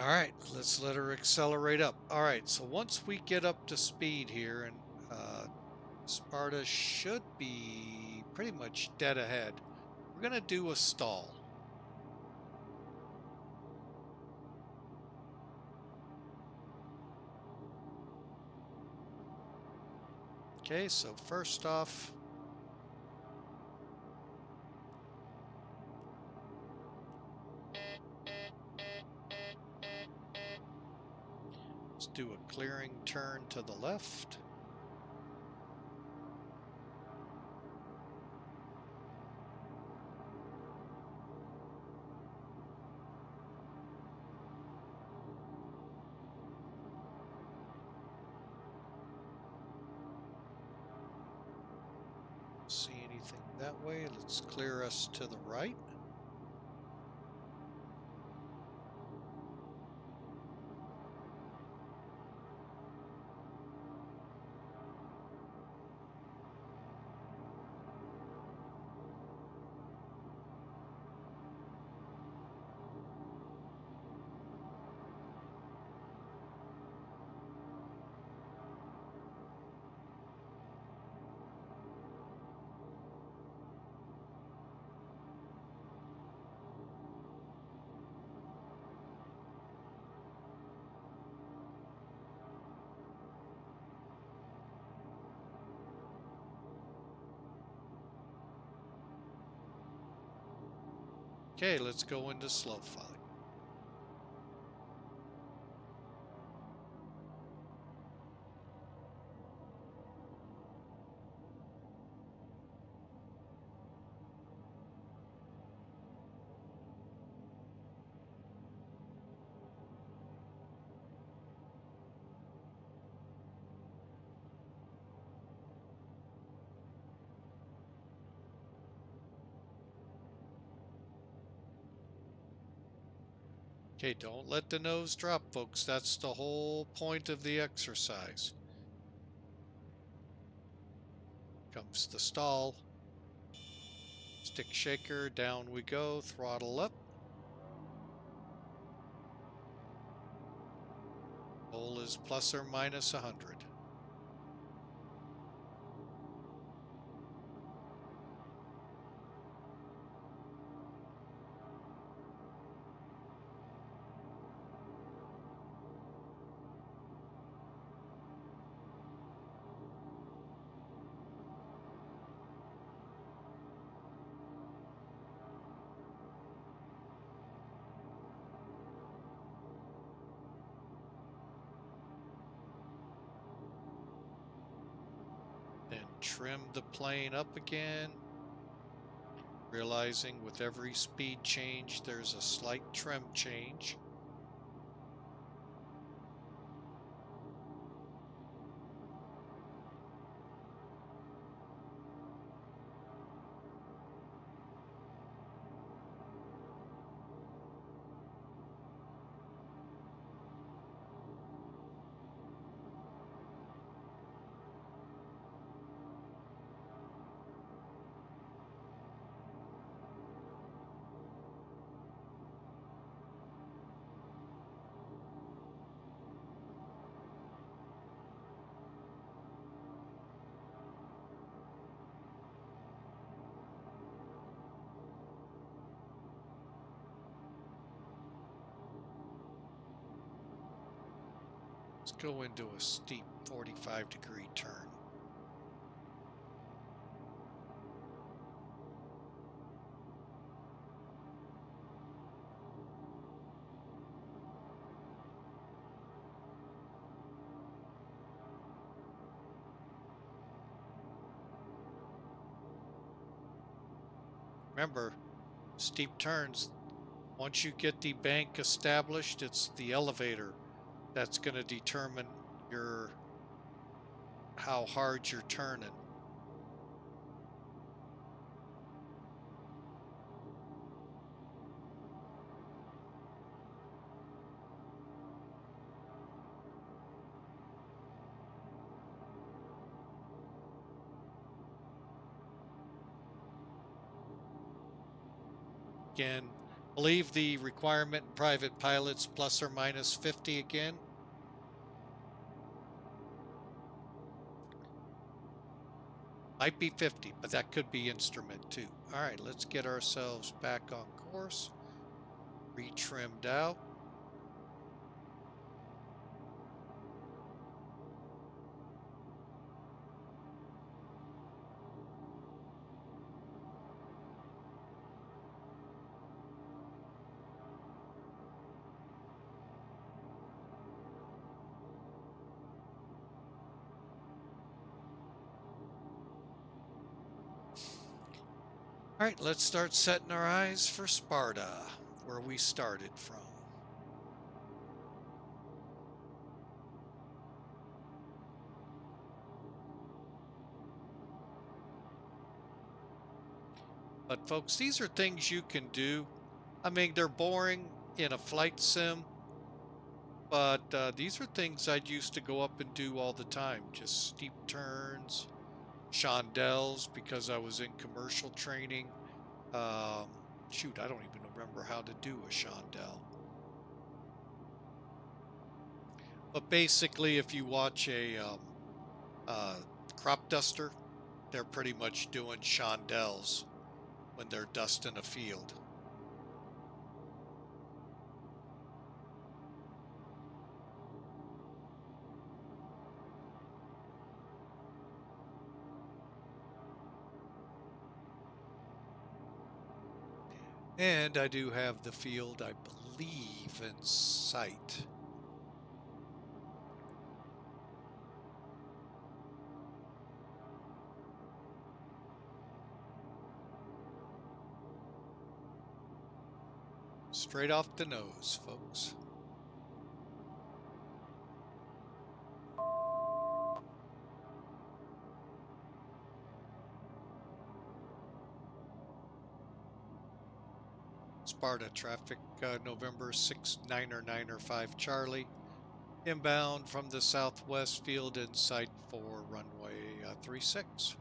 All right, let's let her accelerate up. All right, so once we get up to speed here, and Sparta should be pretty much dead ahead, we're going to do a stall. Okay, so first off, let's do a clearing turn to the left. See anything that way? Let's clear us to the right. Okay, let's go into slow flight. Okay, don't let the nose drop, folks. That's the whole point of the exercise. Comes the stall. Stick shaker, down we go, throttle up. Goal is plus or minus 100. Then trim the plane up again, realizing with every speed change there's a slight trim change. Let's go into a steep 45-degree turn. Remember, steep turns, once you get the bank established, it's the elevator that's going to determine how hard you're turning. Again, believe the requirement in private pilots plus or minus 50 again. Might be 50, but that could be instrument too. All right, let's get ourselves back on course. Retrimmed out. All right, let's start setting our eyes for Sparta, where we started from. But folks, these are things you can do. I mean, they're boring in a flight sim, but these are things I'd used to go up and do all the time. Just steep turns, chandelles, because I was in commercial training. Um, Shoot, I don't even remember how to do a chandelle. But basically, if you watch uh, crop duster, they're pretty much doing chandelles when they're dusting a field. And I do have the field, I believe, in sight. Straight off the nose, folks. Sparta traffic, November 6-9er-9er-5 Charlie. Inbound from the southwest field in sight for runway 36.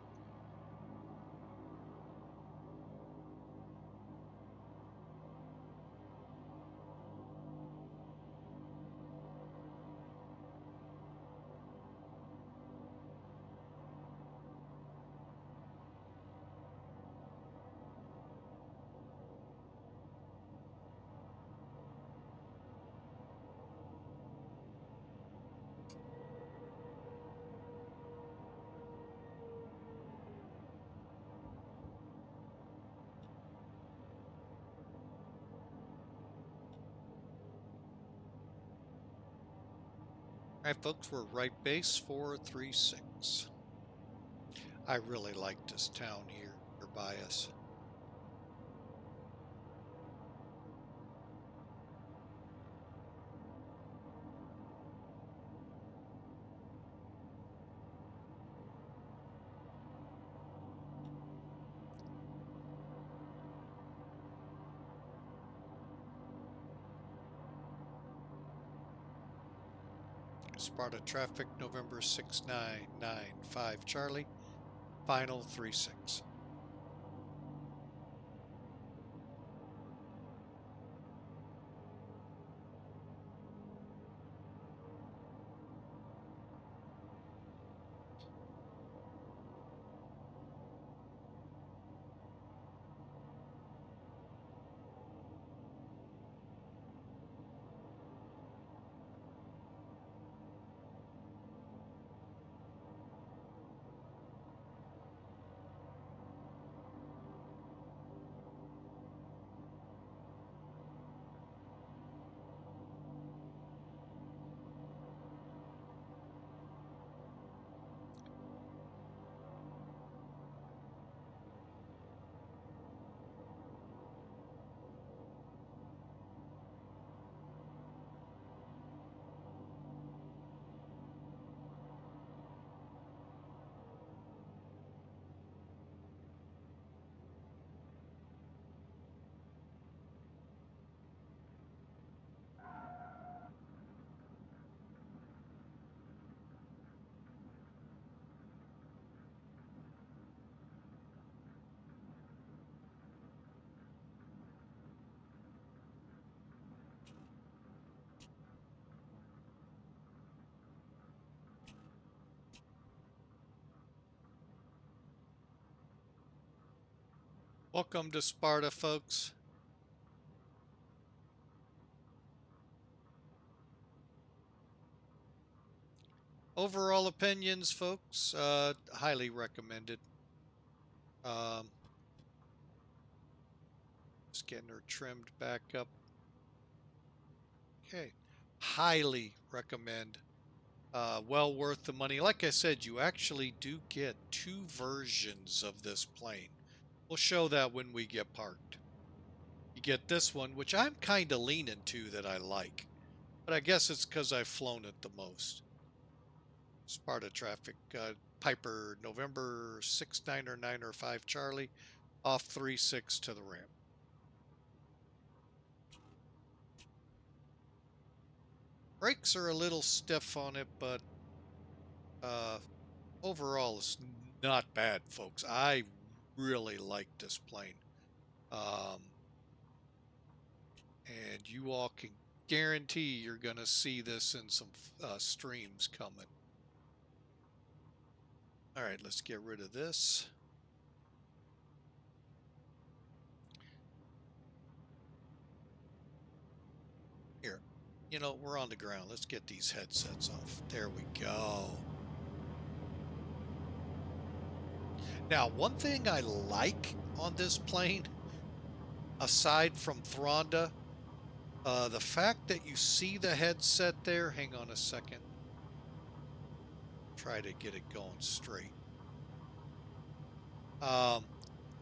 Alright folks, we're right base 436. I really like this town here nearby us. Sparta traffic, November 6-9-9-5 Charlie, final 36. Welcome to Sparta, folks. Overall opinions, folks, highly recommended. Just getting her trimmed back up. Okay, highly recommend. Well worth the money. Like I said, you actually do get 2 versions of this plane. We'll show that when we get parked. You get this one, which I'm kind of leaning to that I like. But I guess it's because I've flown it the most. Sparta traffic, Piper, November 6-9er-9er-5 Charlie, off 36 to the ramp. Brakes are a little stiff on it, but overall it's not bad, folks. I really like this plane. And you all can guarantee you're going to see this in some streams coming. All right, let's get rid of this. Here, you know, we're on the ground. Let's get these headsets off. There we go. Now, one thing I like on this plane aside from Thronda, the fact that you see the headset there, hang on a second, try to get it going straight. Um,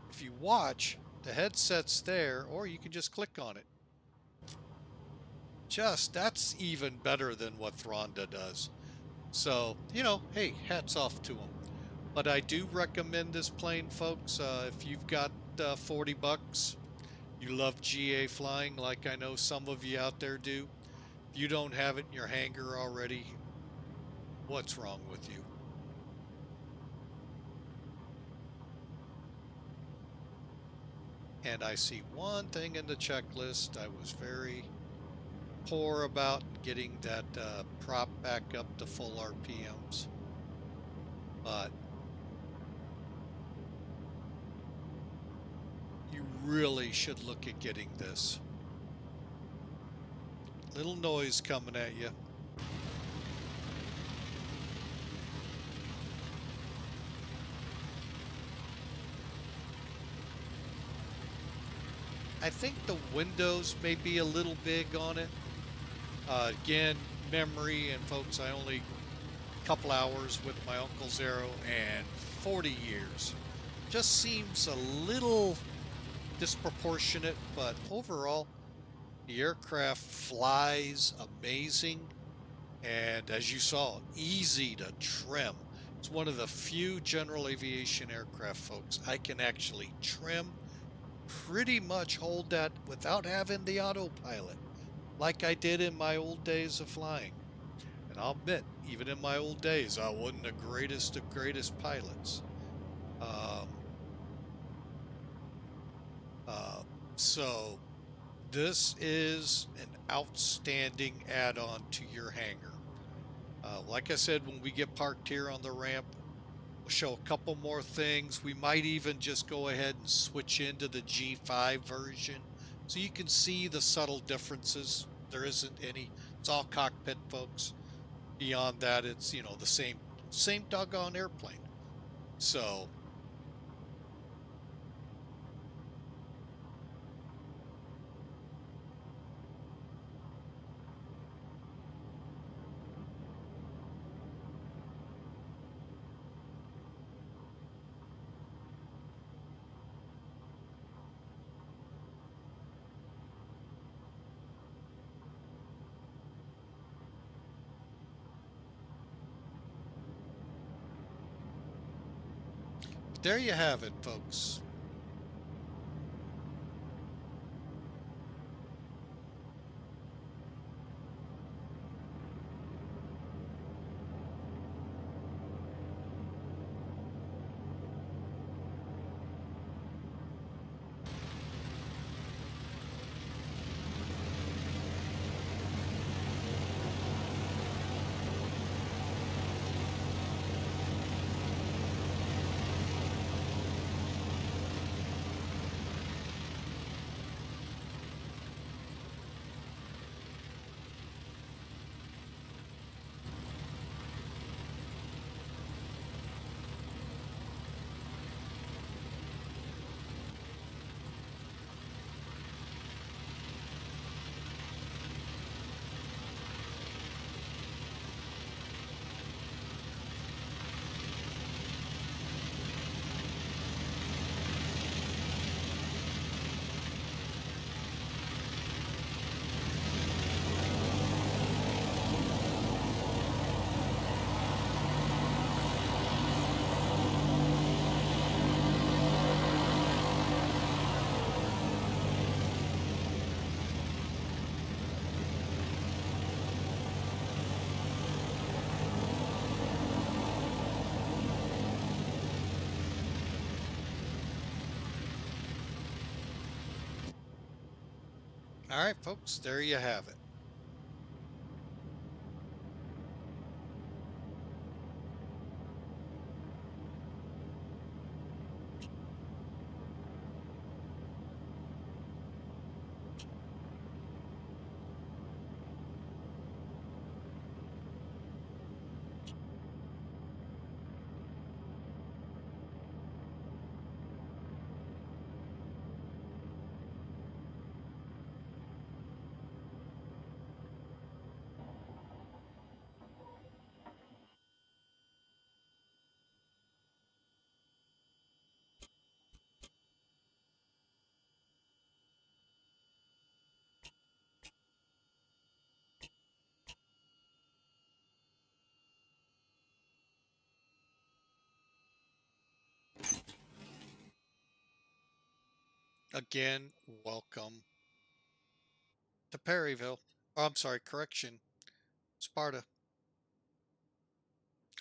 if you watch, the headset's there, or you can just click on it. That's even better than what Thronda does. So, hey, hats off to them. But I do recommend this plane, folks. If you've got 40 bucks, you love GA flying like I know some of you out there do. If you don't have it in your hangar already, what's wrong with you? And I see one thing in the checklist I was very poor about in getting that prop back up to full RPMs. But you really should look at getting this. Little noise coming at you. I think the windows may be a little big on it. Again, memory, and folks, I only a couple hours with my Uncle's Arrow and 40 years. Just seems a little disproportionate, but overall, the aircraft flies amazing. And as you saw, easy to trim. It's one of the few general aviation aircraft, folks, I can actually trim, pretty much hold that without having the autopilot, like I did in my old days of flying. And I'll admit, even in my old days, I wasn't the greatest of greatest pilots. Um, uh, so this is an outstanding add-on to your hangar. Like I said, when we get parked here on the ramp, we'll show a couple more things. We might even just go ahead and switch into the G5 version so you can see the subtle differences. There isn't any. It's all cockpit, folks. Beyond that, it's, the same doggone airplane. So, there you have it, folks. All right, folks, there you have it. again, welcome to Perryville. Oh, I'm sorry, correction, Sparta.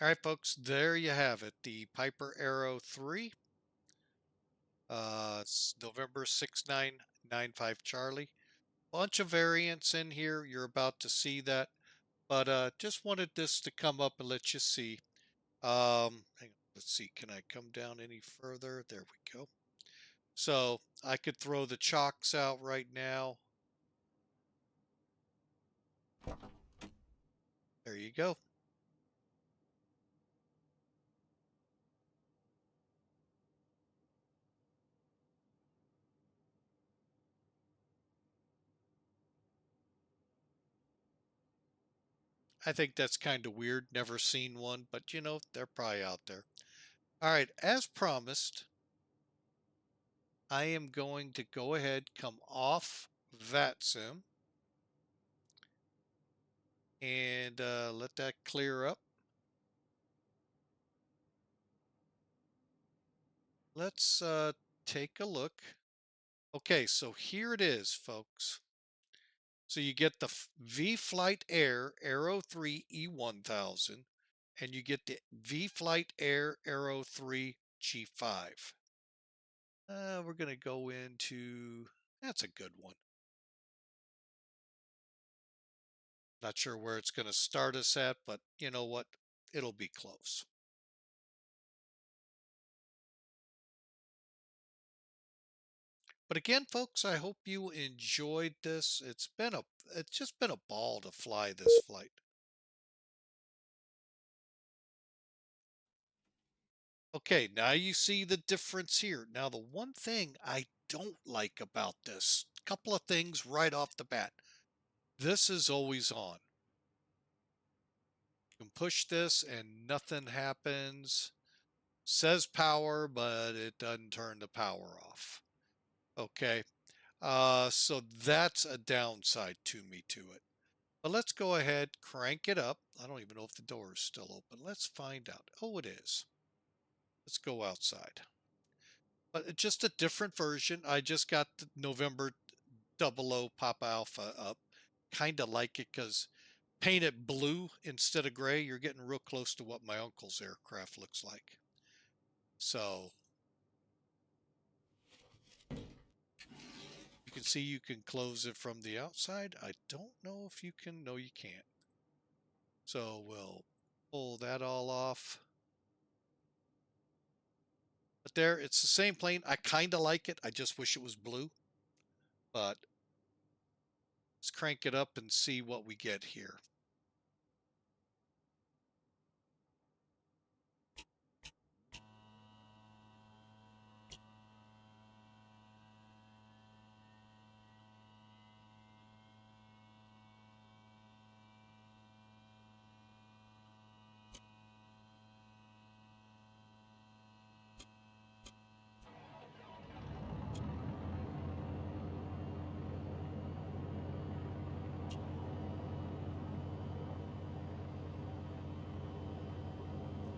All right, folks, there you have it. The Piper Arrow 3, it's November 6995 Charlie. Bunch of variants in here. You're about to see that. But just wanted this to come up and let you see. Hang on, let's see, can I come down any further? There we go. So I could throw the chocks out right now. There you go. I think that's kind of weird. Never seen one, but you know, they're probably out there. All right, as promised, I am going to go ahead, come off VATSIM, and let that clear up. Let's take a look. Okay, so here it is, folks. So you get the vFlyteAir Aero 3 E1000, and you get the vFlyteAir Aero 3 G5. We're going to go into, that's a good one. Not sure where it's going to start us at, but you know what? It'll be close. But again, folks, I hope you enjoyed this. It's just been a ball to fly this flight. Okay, now you see the difference here. Now, the one thing I don't like about this, couple of things right off the bat. This is always on. You can push this and nothing happens. Says power, but it doesn't turn the power off. Okay, so that's a downside to me to it. But let's go ahead, crank it up. I don't even know if the door is still open. Let's find out. Oh, it is. Let's go outside. But it's just a different version. I just got the November 00 Papa Alpha up. Kind of like it because paint it blue instead of gray. You're getting real close to what my uncle's aircraft looks like. So you can see you can close it from the outside. I don't know if you can. No, you can't. So we'll pull that all off. But there, it's the same plane. I kind of like it. I just wish it was blue. But let's crank it up and see what we get here.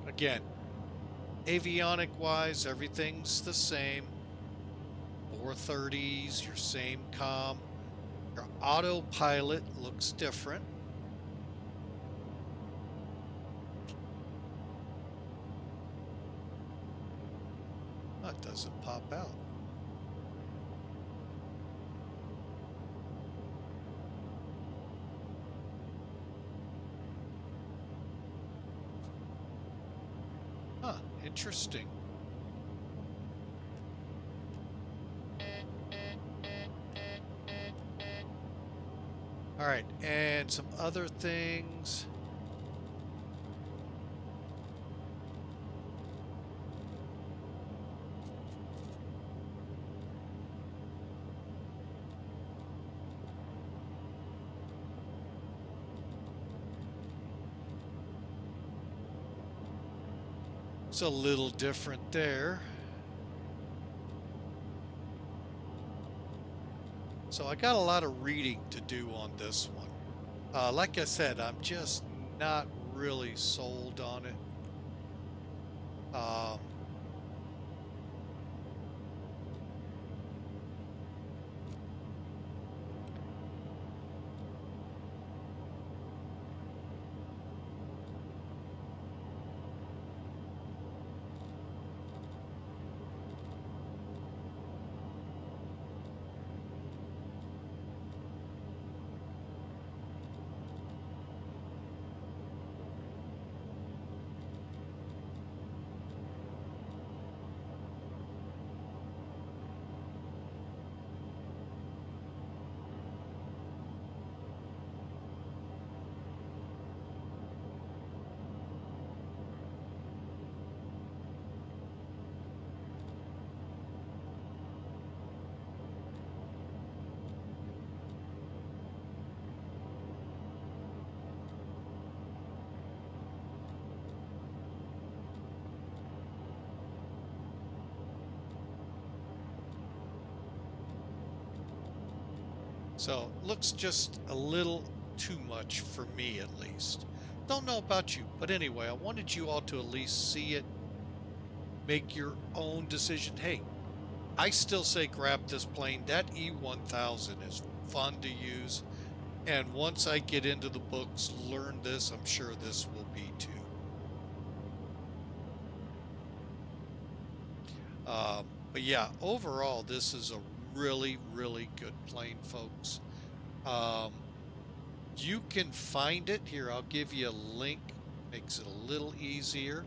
Again, avionic wise, everything's the same. 430s, your same comm. Your autopilot looks different. That doesn't pop out. Huh, interesting. All right, and some other things. It's a little different there. So I got a lot of reading to do on this one. Like I said, I'm just not really sold on it. So looks just a little too much for me at least. Don't know about you, but anyway, I wanted you all to at least see it, make your own decision. Hey, I still say grab this plane. That E1000 is fun to use. And once I get into the books, learn this, I'm sure this will be too. But yeah, overall, this is a really, really good plane, folks. Um, you can find it here. I'll give you a link. Makes it a little easier.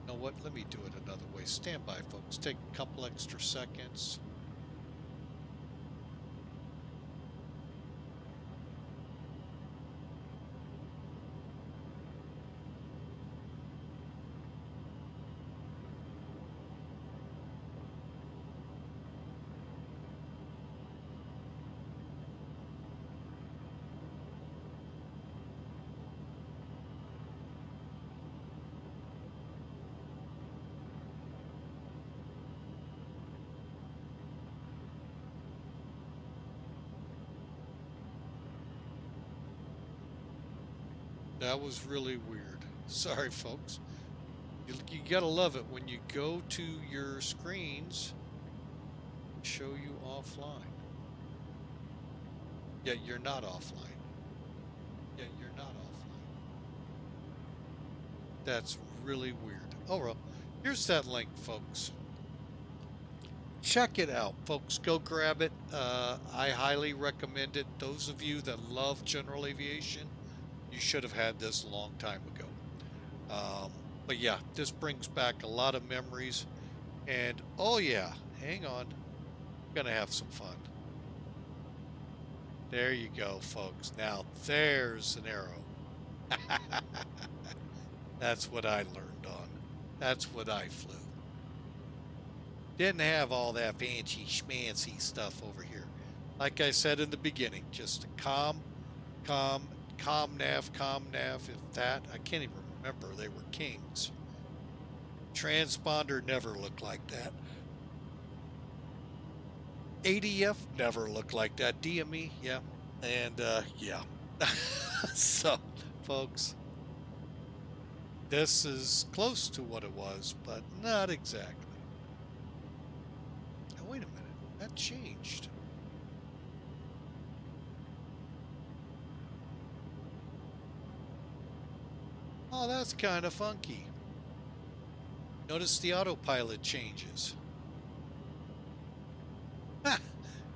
You know what? Let me do it another way. Stand by, folks. Take a couple extra seconds. That was really weird. Sorry, folks. You gotta love it when you go to your screens, show you offline. Yeah, you're not offline. Yeah, you're not offline. That's really weird. Oh, well, here's that link, folks. Check it out, folks. Go grab it. I highly recommend it. Those of you that love general aviation, you should have had this a long time ago. But yeah, this brings back a lot of memories. And oh yeah, hang on. Gonna have some fun. There you go, folks. Now there's an arrow. That's what I learned on. That's what I flew. Didn't have all that fancy schmancy stuff over here. Like I said in the beginning, just a com nav, if that. I can't even remember. They were kings. Transponder never looked like that. ADF never looked like that. DME, yeah. And yeah. So, folks, this is close to what it was, but not exactly. Now, wait a minute. That changed. Oh, that's kind of funky. Notice the autopilot changes.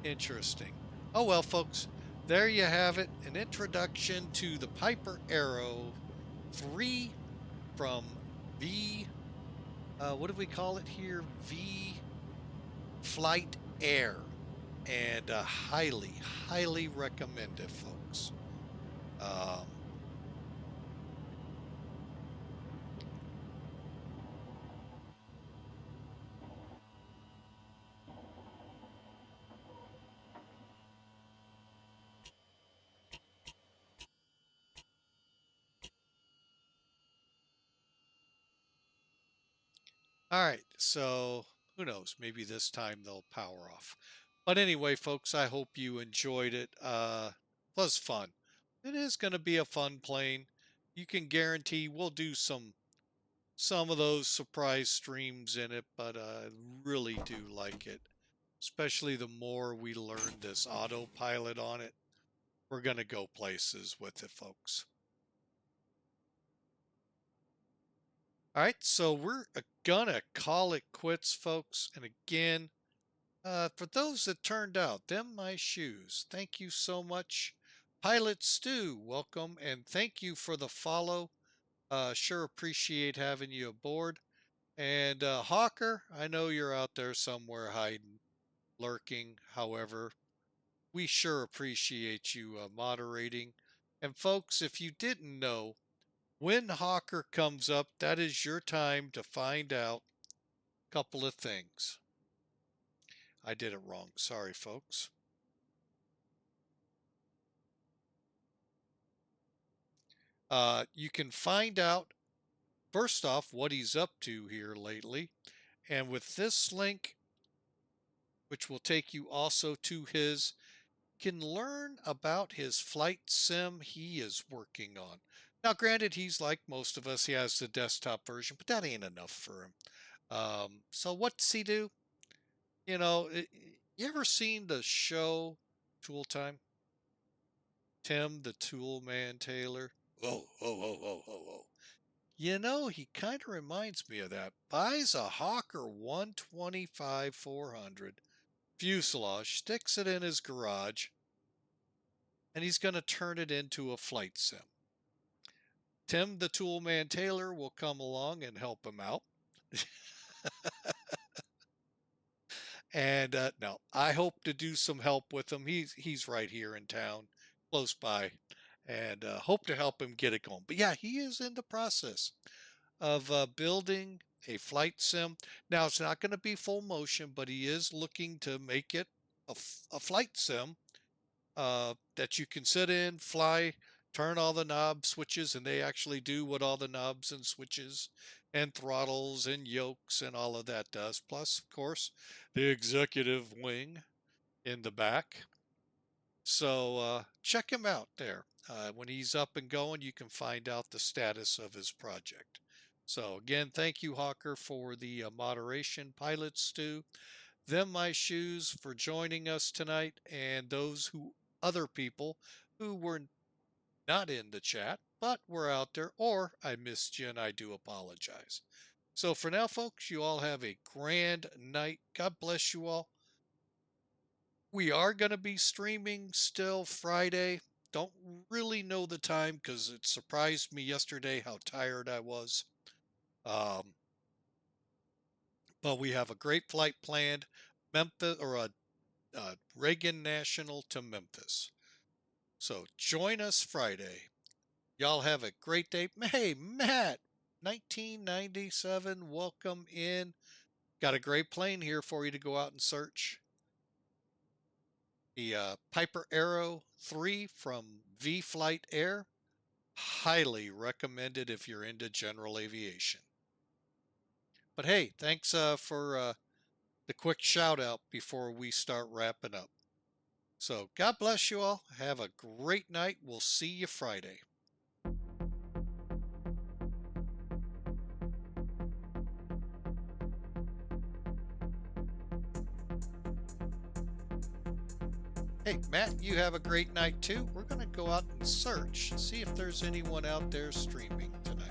Interesting. Oh well, folks, there you have it. An introduction to the Piper Arrow 3 from V, what do we call it here? vFlyte Air. And highly, highly recommend it, folks. Um, all right, so who knows? Maybe this time they'll power off. But anyway, folks, I hope you enjoyed it. It was fun. It is going to be a fun plane. You can guarantee we'll do some of those surprise streams in it, but I really do like it. Especially the more we learn this autopilot on it, we're going to go places with it, folks. All right, so we're gonna call it quits, folks. And again, for those that turned out, them my shoes. Thank you so much. Pilot Stu, welcome, and thank you for the follow. Sure appreciate having you aboard. And Hawker, I know you're out there somewhere hiding, lurking. However, we sure appreciate you moderating. And folks, if you didn't know, when Hawker comes up, that is your time to find out a couple of things. I did it wrong. Sorry, folks. You can find out, first off, what he's up to here lately. And with this link, which will take you also to his, can learn about his flight sim he is working on. Now, granted, he's like most of us, he has the desktop version, but that ain't enough for him. So what does he do? You ever seen the show Tool Time? Tim the Tool Man Taylor? Oh. He kind of reminds me of that. Buys a Hawker 125 400 fuselage, sticks it in his garage, and he's going to turn it into a flight sim. Tim the Toolman Taylor will come along and help him out. And no, I hope to do some help with him. He's right here in town, close by, and hope to help him get it going. But yeah, he is in the process of building a flight sim. Now, it's not going to be full motion, but he is looking to make it a flight sim that you can sit in, fly, turn all the knob switches, and they actually do what all the knobs and switches and throttles and yokes and all of that does. Plus, of course, the executive wing in the back. So check him out there. When he's up and going, you can find out the status of his project. So again, thank you, Hawker, for the moderation. Pilot Stu, them my shoes, for joining us tonight, and other people who were not in the chat but were out there, or I missed you and I do apologize. So for now, folks, you all have a grand night. God bless you all. We are going to be streaming still Friday. Don't really know the time because it surprised me yesterday how tired I was. But we have a great flight planned, Memphis, or a Reagan National to Memphis. So join us Friday. Y'all have a great day. Hey, Matt, 1997, welcome in. Got a great plane here for you to go out and search. The Piper Arrow 3 from vFlyteAir. Highly recommended if you're into general aviation. But hey, thanks for the quick shout out before we start wrapping up. So God bless you all. Have a great night. We'll see you Friday. Hey, Matt, you have a great night too. We're going to go out and search, see if there's anyone out there streaming tonight.